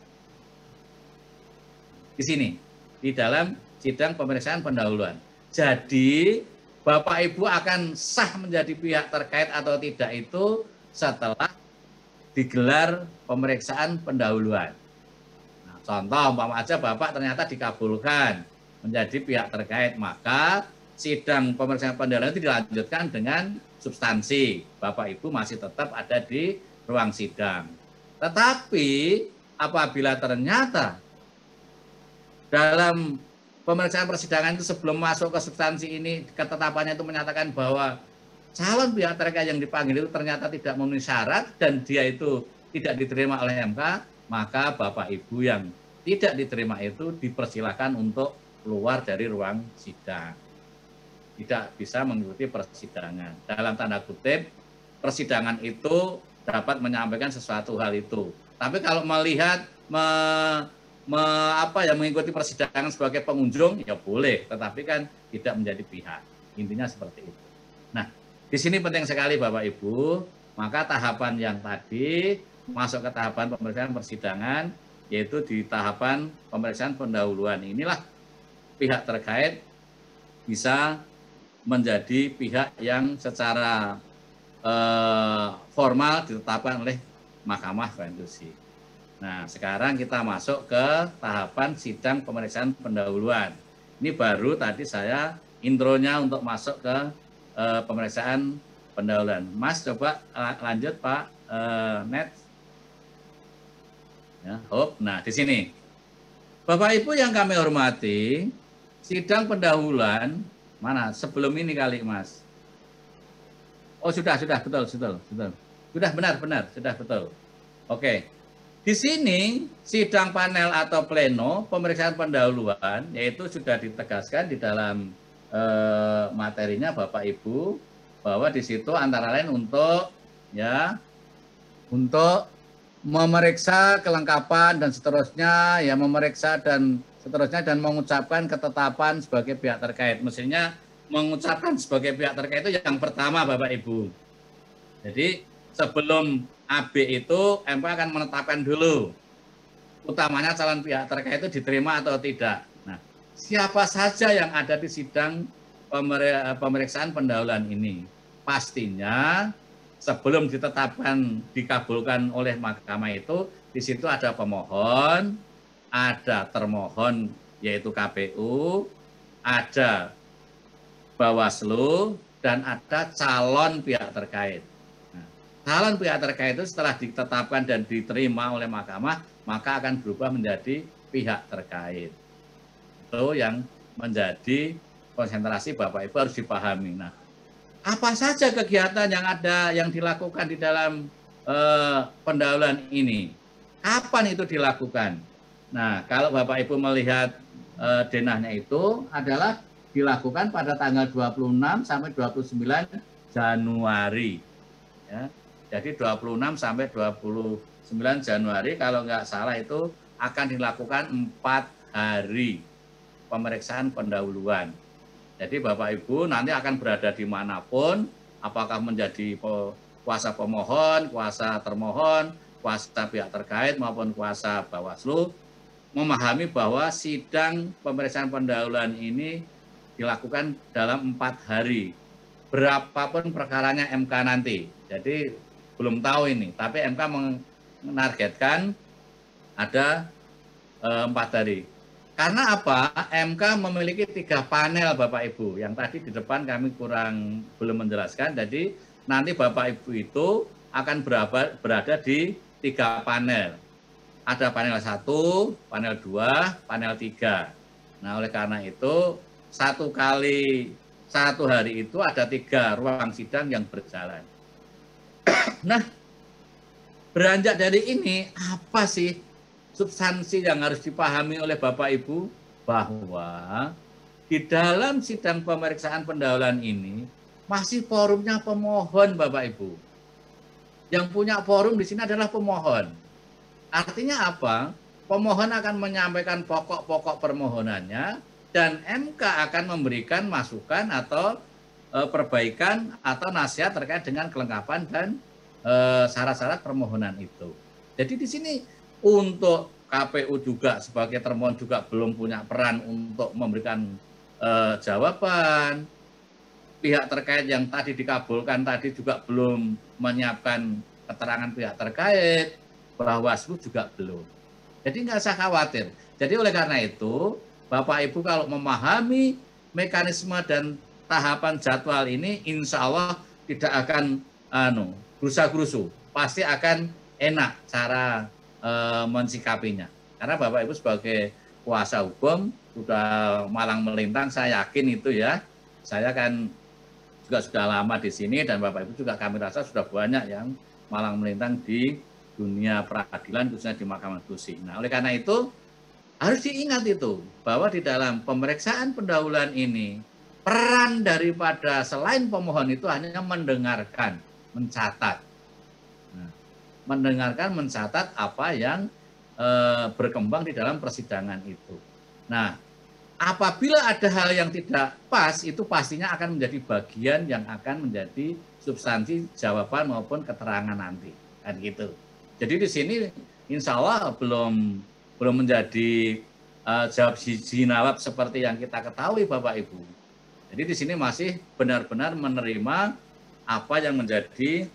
Di sini, di dalam sidang pemeriksaan pendahuluan. Jadi, Bapak Ibu akan sah menjadi pihak terkait atau tidak itu setelah digelar pemeriksaan pendahuluan. Nah, contoh, umpama aja Bapak ternyata dikabulkan menjadi pihak terkait, maka sidang pemeriksaan pendahuluan itu dilanjutkan dengan substansi. Bapak Ibu masih tetap ada di ruang sidang. Tetapi apabila ternyata dalam pemeriksaan persidangan itu sebelum masuk ke substansi ini ketetapannya itu menyatakan bahwa calon pihak terkait yang dipanggil itu ternyata tidak memenuhi syarat dan dia itu tidak diterima oleh MK, maka Bapak Ibu yang tidak diterima itu dipersilakan untuk keluar dari ruang sidang. Tidak bisa mengikuti persidangan. Dalam tanda kutip, persidangan itu dapat menyampaikan sesuatu hal itu. Tapi kalau melihat mengikuti persidangan sebagai pengunjung, ya boleh, tetapi kan tidak menjadi pihak. Intinya seperti itu. Nah, di sini penting sekali Bapak Ibu, maka tahapan yang tadi masuk ke tahapan pemeriksaan persidangan, yaitu di tahapan pemeriksaan pendahuluan. Inilah pihak terkait bisa menjadi pihak yang secara formal ditetapkan oleh Mahkamah Konstitusi. Nah, sekarang kita masuk ke tahapan sidang pemeriksaan pendahuluan. Ini baru tadi saya intronya untuk masuk ke pemeriksaan pendahuluan. Mas, coba lanjut Pak Net. Ya, nah di sini. Bapak Ibu yang kami hormati, sidang pendahuluan mana? Sebelum ini kali, Mas. Oh, sudah, betul. Sudah benar, sudah betul. Oke. Di sini sidang panel atau pleno pemeriksaan pendahuluan yaitu sudah ditegaskan di dalam materinya Bapak Ibu bahwa di situ antara lain untuk memeriksa kelengkapan dan seterusnya, ya memeriksa dan seterusnya dan mengucapkan ketetapan sebagai pihak terkait. Mestinya mengucapkan sebagai pihak terkait itu yang pertama Bapak Ibu. Jadi sebelum AB itu MK akan menetapkan dulu utamanya calon pihak terkait itu diterima atau tidak. Nah, siapa saja yang ada di sidang pemeriksaan pendahuluan ini? Pastinya sebelum ditetapkan dikabulkan oleh mahkamah itu di situ ada pemohon, ada termohon yaitu KPU, ada Bawaslu dan ada calon pihak terkait. Calon pihak terkait itu setelah ditetapkan dan diterima oleh mahkamah, maka akan berubah menjadi pihak terkait. Itu yang menjadi konsentrasi Bapak Ibu harus dipahami. Nah, apa saja kegiatan yang ada yang dilakukan di dalam pendahuluan ini. Kapan itu dilakukan? Nah, kalau Bapak Ibu melihat denahnya itu adalah dilakukan pada tanggal 26 sampai 29 Januari. Ya. Jadi 26 sampai 29 Januari kalau nggak salah itu akan dilakukan 4 hari pemeriksaan pendahuluan. Jadi Bapak Ibu nanti akan berada dimanapun, apakah menjadi kuasa pemohon, kuasa termohon, kuasa pihak terkait maupun kuasa Bawaslu, memahami bahwa sidang pemeriksaan pendahuluan ini dilakukan dalam 4 hari. Berapapun perkaranya MK nanti. Jadi belum tahu ini, tapi MK menargetkan ada 4 hari. Karena apa? MK memiliki 3 panel Bapak Ibu. Yang tadi di depan kami belum menjelaskan. Jadi nanti Bapak Ibu itu akan berada di 3 panel. Ada panel 1, panel 2, panel 3. Nah, oleh karena itu 1 kali 1 hari itu ada 3 ruang sidang yang berjalan. Nah, beranjak dari ini, apa sih substansi yang harus dipahami oleh Bapak Ibu? Bahwa di dalam sidang pemeriksaan pendahuluan ini masih forumnya pemohon Bapak Ibu. Yang punya forum di sini adalah pemohon. Artinya apa? Pemohon akan menyampaikan pokok-pokok permohonannya dan MK akan memberikan masukan atau perbaikan atau nasihat terkait dengan kelengkapan dan syarat-syarat permohonan itu. Jadi di sini untuk KPU juga sebagai termohon juga belum punya peran untuk memberikan jawaban. Pihak terkait yang tadi dikabulkan tadi juga belum menyiapkan keterangan pihak terkait. Bawaslu juga belum. Jadi nggak usah khawatir. Jadi oleh karena itu, Bapak Ibu kalau memahami mekanisme dan tahapan jadwal ini, insya Allah tidak akan gerusa-gerusu. Pasti akan enak cara mensikapinya. Karena Bapak Ibu sebagai kuasa hukum sudah malang melintang, saya yakin itu ya. Saya kan juga sudah lama di sini dan Bapak Ibu juga kami rasa sudah banyak yang malang melintang di dunia peradilan, khususnya di Mahkamah Konstitusi. Nah, oleh karena itu harus diingat itu bahwa di dalam pemeriksaan pendahuluan ini peran daripada selain pemohon itu hanya mendengarkan, mencatat. Nah, mendengarkan, mencatat apa yang berkembang di dalam persidangan itu. Nah, apabila ada hal yang tidak pas, itu pastinya akan menjadi bagian yang akan menjadi substansi jawaban maupun keterangan nanti, kan gitu. Jadi di sini insya Allah belum menjadi jawab jinawab seperti yang kita ketahui Bapak Ibu. Jadi di sini masih benar-benar menerima apa yang menjadi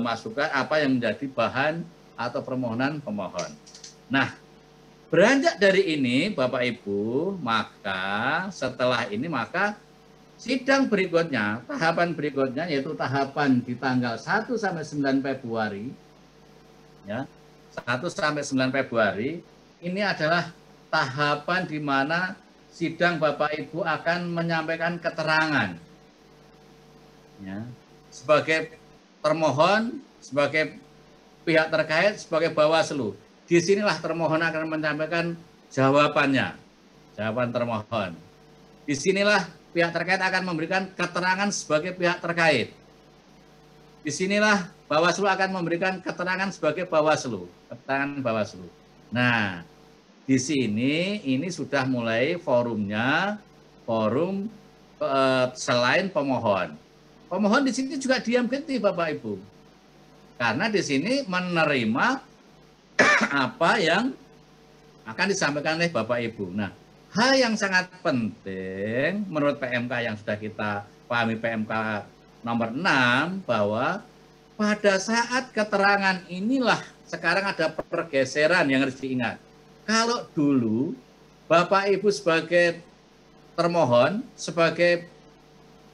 masukan, apa yang menjadi bahan atau permohonan pemohon. Nah, beranjak dari ini Bapak Ibu, maka setelah ini maka sidang berikutnya, tahapan berikutnya yaitu tahapan di tanggal 1 sampai 9 Februari ya. 1 sampai 9 Februari ini adalah tahapan di mana sidang Bapak Ibu akan menyampaikan keterangan ya, sebagai termohon, sebagai pihak terkait, sebagai Bawaslu. Disinilah termohon akan menyampaikan jawabannya, jawaban termohon. Disinilah pihak terkait akan memberikan keterangan sebagai pihak terkait. Disinilah Bawaslu akan memberikan keterangan sebagai Bawaslu, keterangan Bawaslu. Nah, di sini ini sudah mulai forumnya, forum selain pemohon. Pemohon di sini juga diam genti Bapak Ibu. Karena di sini menerima apa yang akan disampaikan oleh Bapak Ibu. Nah, hal yang sangat penting menurut PMK yang sudah kita pahami PMK nomor 6 bahwa pada saat keterangan inilah sekarang ada pergeseran yang harus diingat. Kalau dulu Bapak Ibu sebagai termohon, sebagai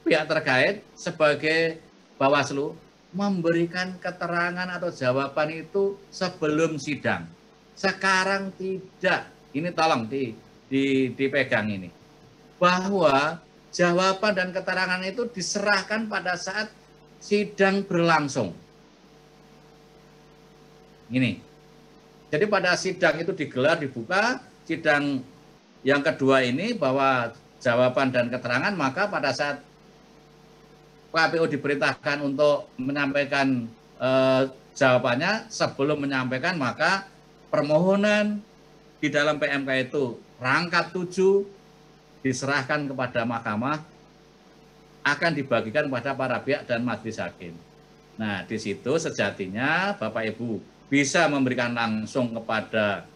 pihak terkait, sebagai Bawaslu memberikan keterangan atau jawaban itu sebelum sidang. Sekarang tidak. Ini tolong dipegang ini. Bahwa jawaban dan keterangan itu diserahkan pada saat sidang berlangsung. Ini. Jadi pada sidang itu digelar, dibuka, sidang yang kedua ini bahwa jawaban dan keterangan, maka pada saat KPU diperintahkan untuk menyampaikan jawabannya, sebelum menyampaikan maka permohonan di dalam PMK itu rangkap 7 diserahkan kepada mahkamah, akan dibagikan kepada para pihak dan majelis hakim. Nah, di situ sejatinya Bapak Ibu bisa memberikan langsung kepada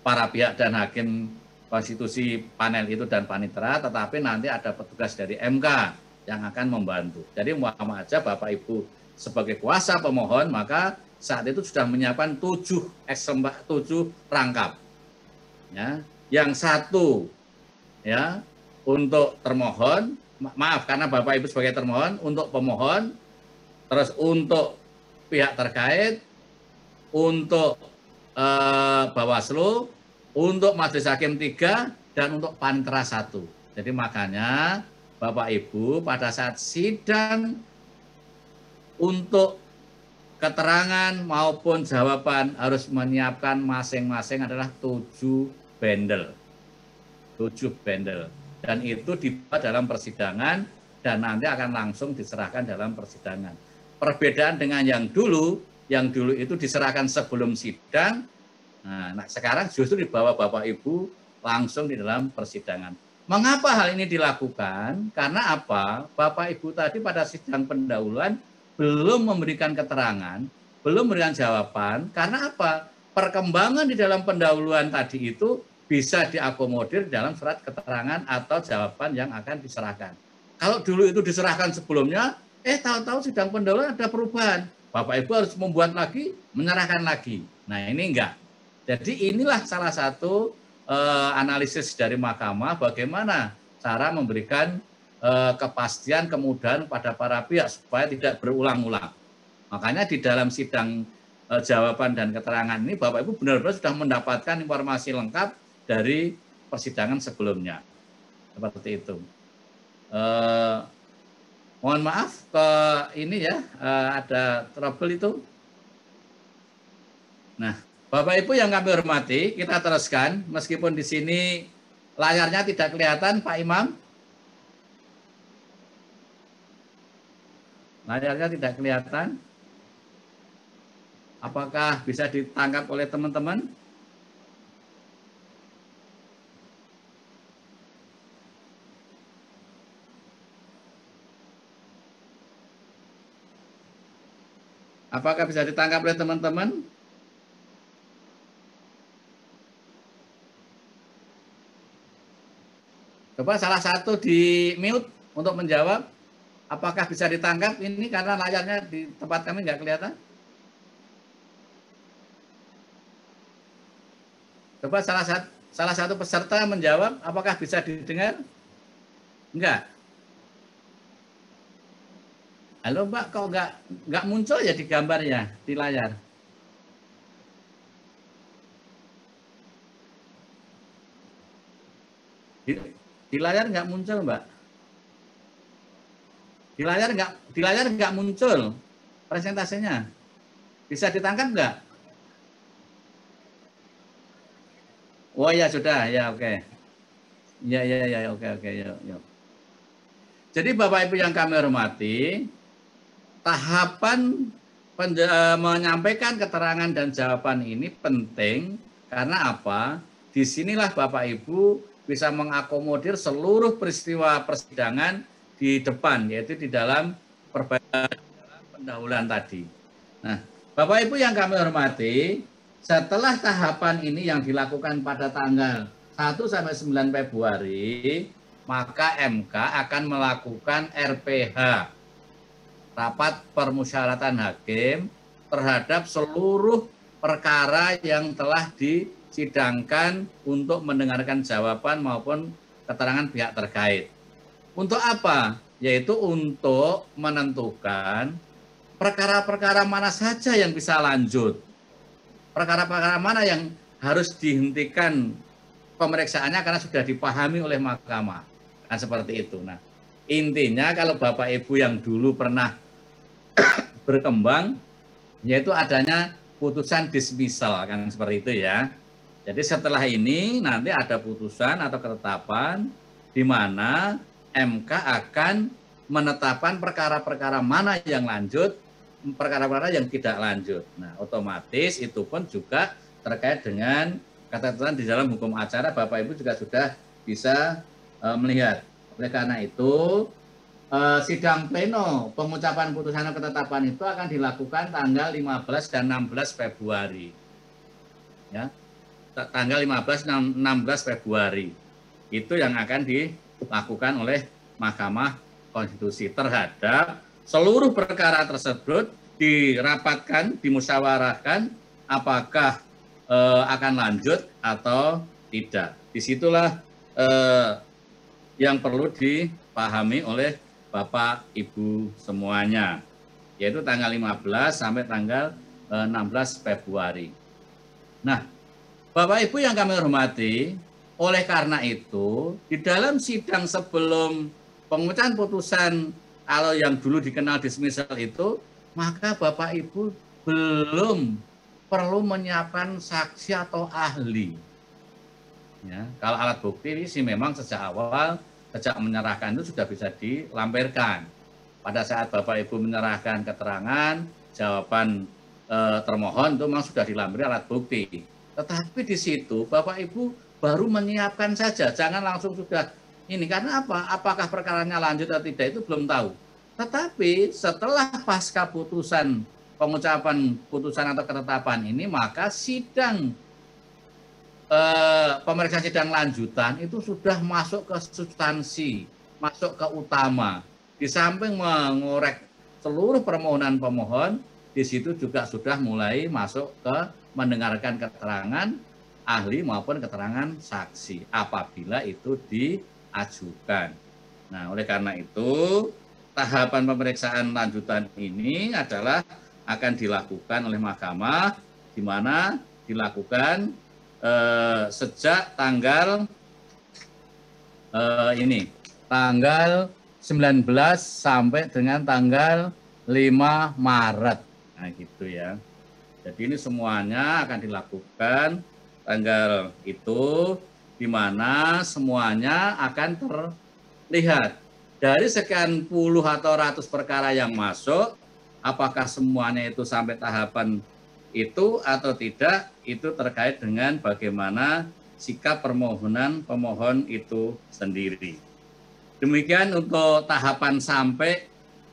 para pihak dan hakim konstitusi panel itu dan panitera, tetapi nanti ada petugas dari MK yang akan membantu. Jadi umpama aja Bapak Ibu sebagai kuasa pemohon, maka saat itu sudah menyiapkan 7 rangkap. Ya, yang satu ya untuk termohon, maaf karena Bapak Ibu sebagai termohon, untuk pemohon, terus untuk pihak terkait, untuk Bawaslu, untuk majelis hakim 3, dan untuk panitera 1. Jadi makanya Bapak Ibu pada saat sidang untuk keterangan maupun jawaban harus menyiapkan masing-masing adalah 7 bendel. 7 bendel. Dan itu dibuat dalam persidangan dan nanti akan langsung diserahkan dalam persidangan. Perbedaan dengan yang dulu itu diserahkan sebelum sidang. Nah, sekarang justru dibawa Bapak Ibu langsung di dalam persidangan. Mengapa hal ini dilakukan? Karena apa? Bapak Ibu tadi pada sidang pendahuluan belum memberikan keterangan, belum memberikan jawaban. Karena apa? Perkembangan di dalam pendahuluan tadi itu bisa diakomodir dalam surat keterangan atau jawaban yang akan diserahkan. Kalau dulu itu diserahkan sebelumnya, tahu-tahu sidang pendahuluan ada perubahan. Bapak Ibu harus membuat lagi, menyerahkan lagi. Nah, ini enggak. Jadi inilah salah satu analisis dari mahkamah bagaimana cara memberikan kepastian, kemudahan pada para pihak supaya tidak berulang-ulang. Makanya di dalam sidang jawaban dan keterangan ini Bapak Ibu benar-benar sudah mendapatkan informasi lengkap dari persidangan sebelumnya. Seperti itu. Mohon maaf ke ini ya, ada trouble itu. Nah, Bapak Ibu yang kami hormati, kita teruskan meskipun di sini layarnya tidak kelihatan, Pak Imam. Layarnya tidak kelihatan. Apakah bisa ditangkap oleh teman-teman? Apakah bisa ditangkap oleh teman-teman? Coba salah satu di mute untuk menjawab. Apakah bisa ditangkap ini karena layarnya di tempat kami nggak kelihatan? Coba salah satu peserta menjawab, apakah bisa didengar? Enggak. Halo Mbak, kok nggak muncul ya di gambarnya, di layar? Di layar nggak muncul Mbak? Di layar nggak muncul presentasenya. Bisa ditangkap nggak? Oh ya sudah, ya oke. Ya oke ya. Jadi Bapak Ibu yang kami hormati, tahapan menyampaikan keterangan dan jawaban ini penting karena apa? Disinilah Bapak Ibu bisa mengakomodir seluruh peristiwa persidangan di depan, yaitu di dalam pendahuluan tadi. Nah, Bapak Ibu yang kami hormati, setelah tahapan ini yang dilakukan pada tanggal 1 sampai 9 Februari, maka MK akan melakukan RPH, rapat permusyawaratan hakim, terhadap seluruh perkara yang telah disidangkan untuk mendengarkan jawaban maupun keterangan pihak terkait. Untuk apa? Yaitu untuk menentukan perkara-perkara mana saja yang bisa lanjut. Perkara-perkara mana yang harus dihentikan pemeriksaannya karena sudah dipahami oleh mahkamah. Nah, seperti itu. Nah, intinya kalau Bapak Ibu yang dulu pernah berkembang, yaitu adanya putusan dismissal, kan seperti itu ya. Jadi setelah ini nanti ada putusan atau ketetapan di mana MK akan menetapkan perkara-perkara mana yang lanjut, perkara-perkara yang tidak lanjut. Nah, otomatis itu pun juga terkait dengan ketentuan di dalam hukum acara, Bapak Ibu juga sudah bisa melihat. Oleh karena itu, sidang pleno pengucapan putusan atau ketetapan itu akan dilakukan tanggal 15 dan 16 Februari. Ya. Tanggal 15 dan 16 Februari. Itu yang akan dilakukan oleh Mahkamah Konstitusi terhadap seluruh perkara tersebut, dirapatkan, dimusyawarahkan apakah akan lanjut atau tidak. Disitulah yang perlu dipahami oleh Bapak Ibu semuanya, yaitu tanggal 15 sampai tanggal 16 Februari. Nah, Bapak Ibu yang kami hormati, oleh karena itu, di dalam sidang sebelum pengucapan putusan kalau yang dulu dikenal dismissal itu, maka Bapak Ibu belum perlu menyiapkan saksi atau ahli. Ya, kalau alat bukti ini sih memang sejak awal, sejak menyerahkan itu sudah bisa dilampirkan. Pada saat Bapak Ibu menyerahkan keterangan, jawaban termohon itu memang sudah dilampirkan alat bukti. Tetapi di situ Bapak Ibu baru menyiapkan saja, jangan langsung sudah ini. Karena apa? Apakah perkaranya lanjut atau tidak itu belum tahu. Tetapi setelah pasca putusan, pengucapan putusan atau ketetapan ini, maka sidang pemeriksaan sidang lanjutan itu sudah masuk ke substansi, masuk ke utama. Di samping mengorek seluruh permohonan pemohon, di situ juga sudah mulai masuk ke mendengarkan keterangan ahli maupun keterangan saksi apabila itu diajukan. Nah, oleh karena itu, tahapan pemeriksaan lanjutan ini adalah akan dilakukan oleh mahkamah, di mana dilakukan sejak tanggal tanggal 19 sampai dengan tanggal 5 Maret. Nah, gitu ya. Jadi ini semuanya akan dilakukan tanggal itu, di mana semuanya akan terlihat dari sekian puluh atau ratus perkara yang masuk, apakah semuanya itu sampai tahapan itu atau tidak, itu terkait dengan bagaimana sikap permohonan pemohon itu sendiri. Demikian untuk tahapan sampai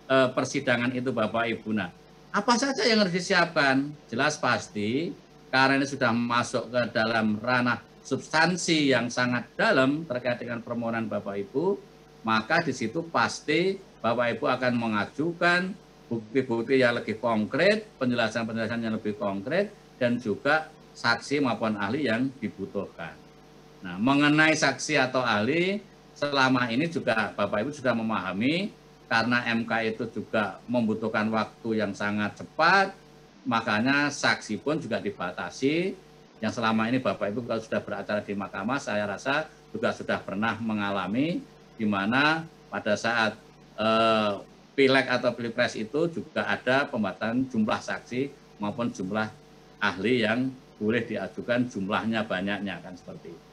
persidangan itu Bapak Ibu. Nah, apa saja yang harus disiapkan? Jelas pasti, karena ini sudah masuk ke dalam ranah substansi yang sangat dalam terkait dengan permohonan Bapak Ibu, maka di situ pasti Bapak Ibu akan mengajukan bukti-bukti yang lebih konkret, penjelasan-penjelasan yang lebih konkret, dan juga saksi maupun ahli yang dibutuhkan. Nah, mengenai saksi atau ahli, selama ini juga Bapak Ibu sudah memahami, karena MK itu juga membutuhkan waktu yang sangat cepat, makanya saksi pun juga dibatasi. Yang selama ini Bapak Ibu kalau sudah beracara di mahkamah, saya rasa juga sudah pernah mengalami, di mana pada saat Pileg atau Pilpres itu juga ada pembatasan jumlah saksi maupun jumlah ahli yang boleh diajukan, jumlahnya banyaknya, kan seperti itu.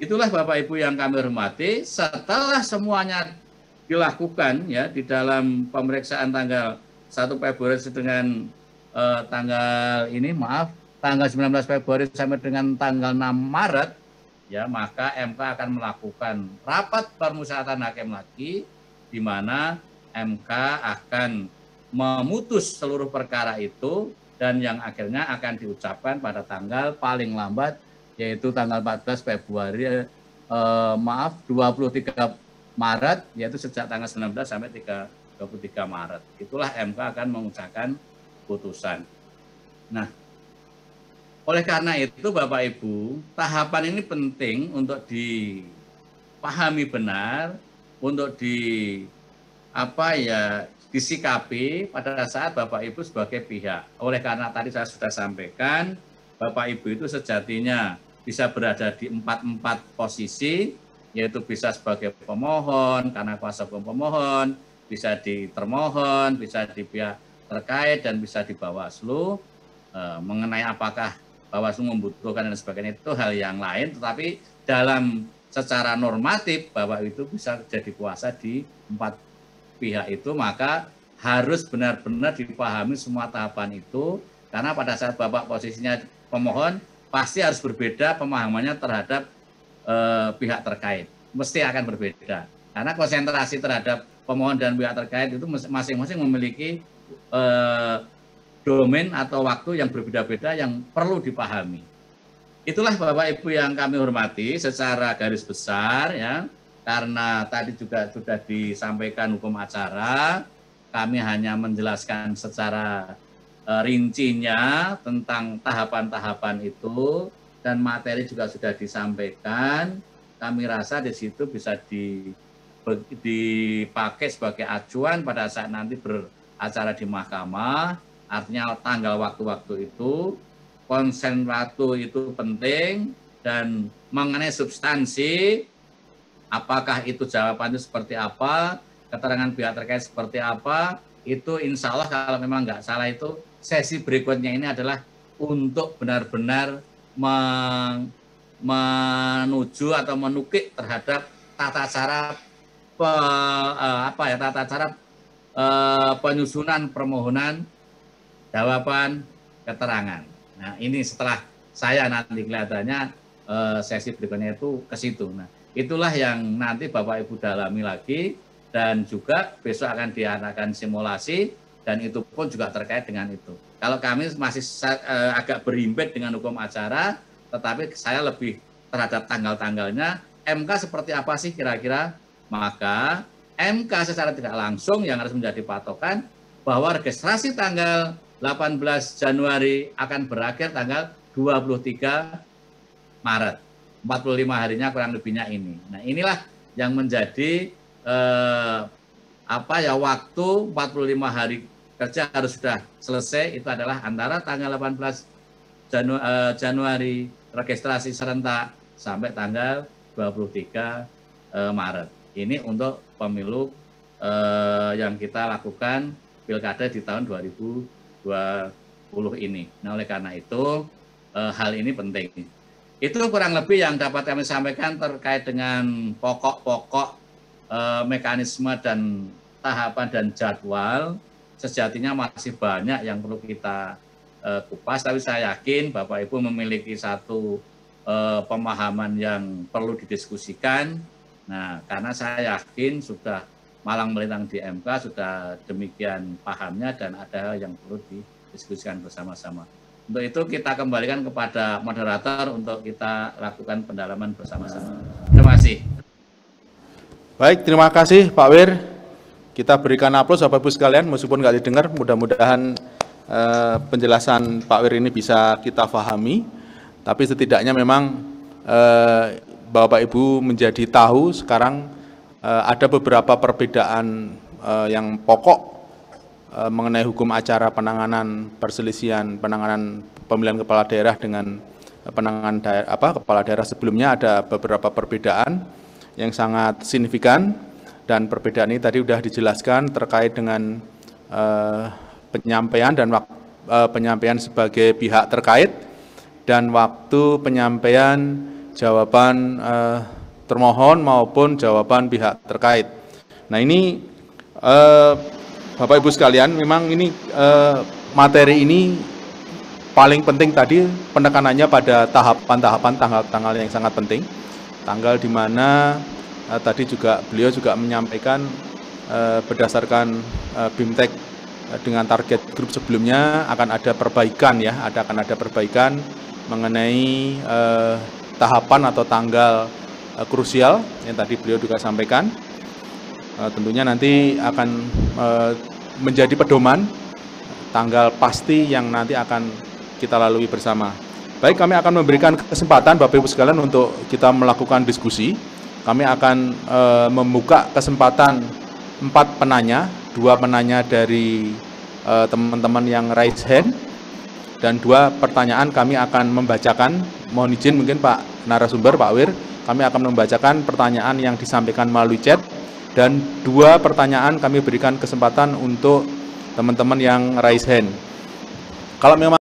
Itulah Bapak Ibu yang kami hormati, setelah semuanya dilakukan ya di dalam pemeriksaan tanggal 1 Februari dengan tanggal 19 Februari sampai dengan tanggal 6 Maret ya, maka MK akan melakukan rapat permusyawaratan hakim lagi, di mana MK akan memutus seluruh perkara itu, dan yang akhirnya akan diucapkan pada tanggal paling lambat, yaitu tanggal 14 Februari, 23 Maret, yaitu sejak tanggal 19 sampai 23 Maret. Itulah MK akan mengucapkan putusan. Nah, oleh karena itu Bapak Ibu, tahapan ini penting untuk dipahami benar, untuk disikapi pada saat Bapak Ibu sebagai pihak. Oleh karena tadi saya sudah sampaikan, Bapak Ibu itu sejatinya bisa berada di 4 posisi, yaitu bisa sebagai pemohon, karena kuasa hukum pemohon, bisa di termohon, bisa di pihak terkait, dan bisa di Bawaslu. mengenai apakah Bawaslu membutuhkan dan sebagainya itu hal yang lain, tetapi dalam secara normatif Bapak itu bisa jadi kuasa di 4 pihak itu, maka harus benar-benar dipahami semua tahapan itu, karena pada saat Bapak posisinya pemohon pasti harus berbeda pemahamannya terhadap pihak terkait, mesti akan berbeda, karena konsentrasi terhadap pemohon dan pihak terkait itu masing-masing memiliki domain atau waktu yang berbeda-beda yang perlu dipahami. Itulah Bapak Ibu yang kami hormati secara garis besar ya, karena tadi juga sudah disampaikan hukum acara, kami hanya menjelaskan secara rincinya tentang tahapan-tahapan itu, dan materi juga sudah disampaikan. Kami rasa di situ bisa dipakai sebagai acuan pada saat nanti beracara di mahkamah. Artinya tanggal waktu-waktu itu, konsen waktu itu penting, dan mengenai substansi, apakah itu jawabannya seperti apa, keterangan pihak terkait seperti apa, itu insya Allah kalau memang nggak salah itu sesi berikutnya ini adalah untuk benar-benar menuju atau menukik terhadap tata cara penyusunan permohonan jawaban keterangan. Nah, ini setelah saya nanti kelihatannya sesi berikutnya itu ke situ. Nah, itulah yang nanti Bapak Ibu dalami lagi, dan juga besok akan diadakan simulasi, dan itu pun juga terkait dengan itu. Kalau kami masih agak berimbit dengan hukum acara, tetapi saya lebih terhadap tanggal-tanggalnya, MK seperti apa sih kira-kira? Maka MK secara tidak langsung yang harus menjadi patokan bahwa registrasi tanggal 18 Januari akan berakhir tanggal 23 Maret. 45 harinya kurang lebihnya ini. Nah, inilah yang menjadi waktu 45 hari kerja harus sudah selesai, itu adalah antara tanggal 18 Januari registrasi serentak sampai tanggal 23 Maret. Ini untuk pemilu yang kita lakukan pilkada di tahun 2020 ini. Nah, oleh karena itu hal ini penting. Itu kurang lebih yang dapat kami sampaikan terkait dengan pokok-pokok mekanisme dan tahapan dan jadwal. Sejatinya masih banyak yang perlu kita kupas, tapi saya yakin Bapak Ibu memiliki satu pemahaman yang perlu didiskusikan. Nah, karena saya yakin sudah malang melintang di MK, sudah demikian pahamnya, dan ada yang perlu didiskusikan bersama-sama. Untuk itu kita kembalikan kepada moderator untuk kita lakukan pendalaman bersama-sama. Terima kasih. Baik, terima kasih Pak Wir. Kita berikan aplaus Bapak Ibu sekalian, meskipun nggak didengar, mudah-mudahan penjelasan Pak Wir ini bisa kita pahami. Tapi setidaknya memang Bapak Ibu menjadi tahu sekarang ada beberapa perbedaan yang pokok mengenai hukum acara penanganan perselisihan penanganan pemilihan kepala daerah dengan penanganan kepala daerah sebelumnya. Ada beberapa perbedaan yang sangat signifikan, dan perbedaan ini tadi sudah dijelaskan terkait dengan penyampaian dan penyampaian sebagai pihak terkait dan waktu penyampaian jawaban termohon maupun jawaban pihak terkait. Nah, ini Bapak Ibu sekalian, memang ini materi ini paling penting tadi penekanannya pada tahapan-tahapan, tanggal-tanggal yang sangat penting. Tanggal di mana tadi juga beliau juga menyampaikan berdasarkan BIMTEK dengan target grup sebelumnya akan ada perbaikan ya, akan ada perbaikan mengenai tahapan atau tanggal krusial yang tadi beliau juga sampaikan. Tentunya nanti akan menjadi pedoman tanggal pasti yang nanti akan kita lalui bersama. Baik, kami akan memberikan kesempatan Bapak Ibu sekalian untuk kita melakukan diskusi. Kami akan membuka kesempatan 4 penanya, 2 penanya dari teman-teman yang raise hand, dan 2 pertanyaan kami akan membacakan. Mohon izin mungkin Pak narasumber, Pak Wir, kami akan membacakan pertanyaan yang disampaikan melalui chat, dan 2 pertanyaan kami berikan kesempatan untuk teman-teman yang raise hand. Kalau memang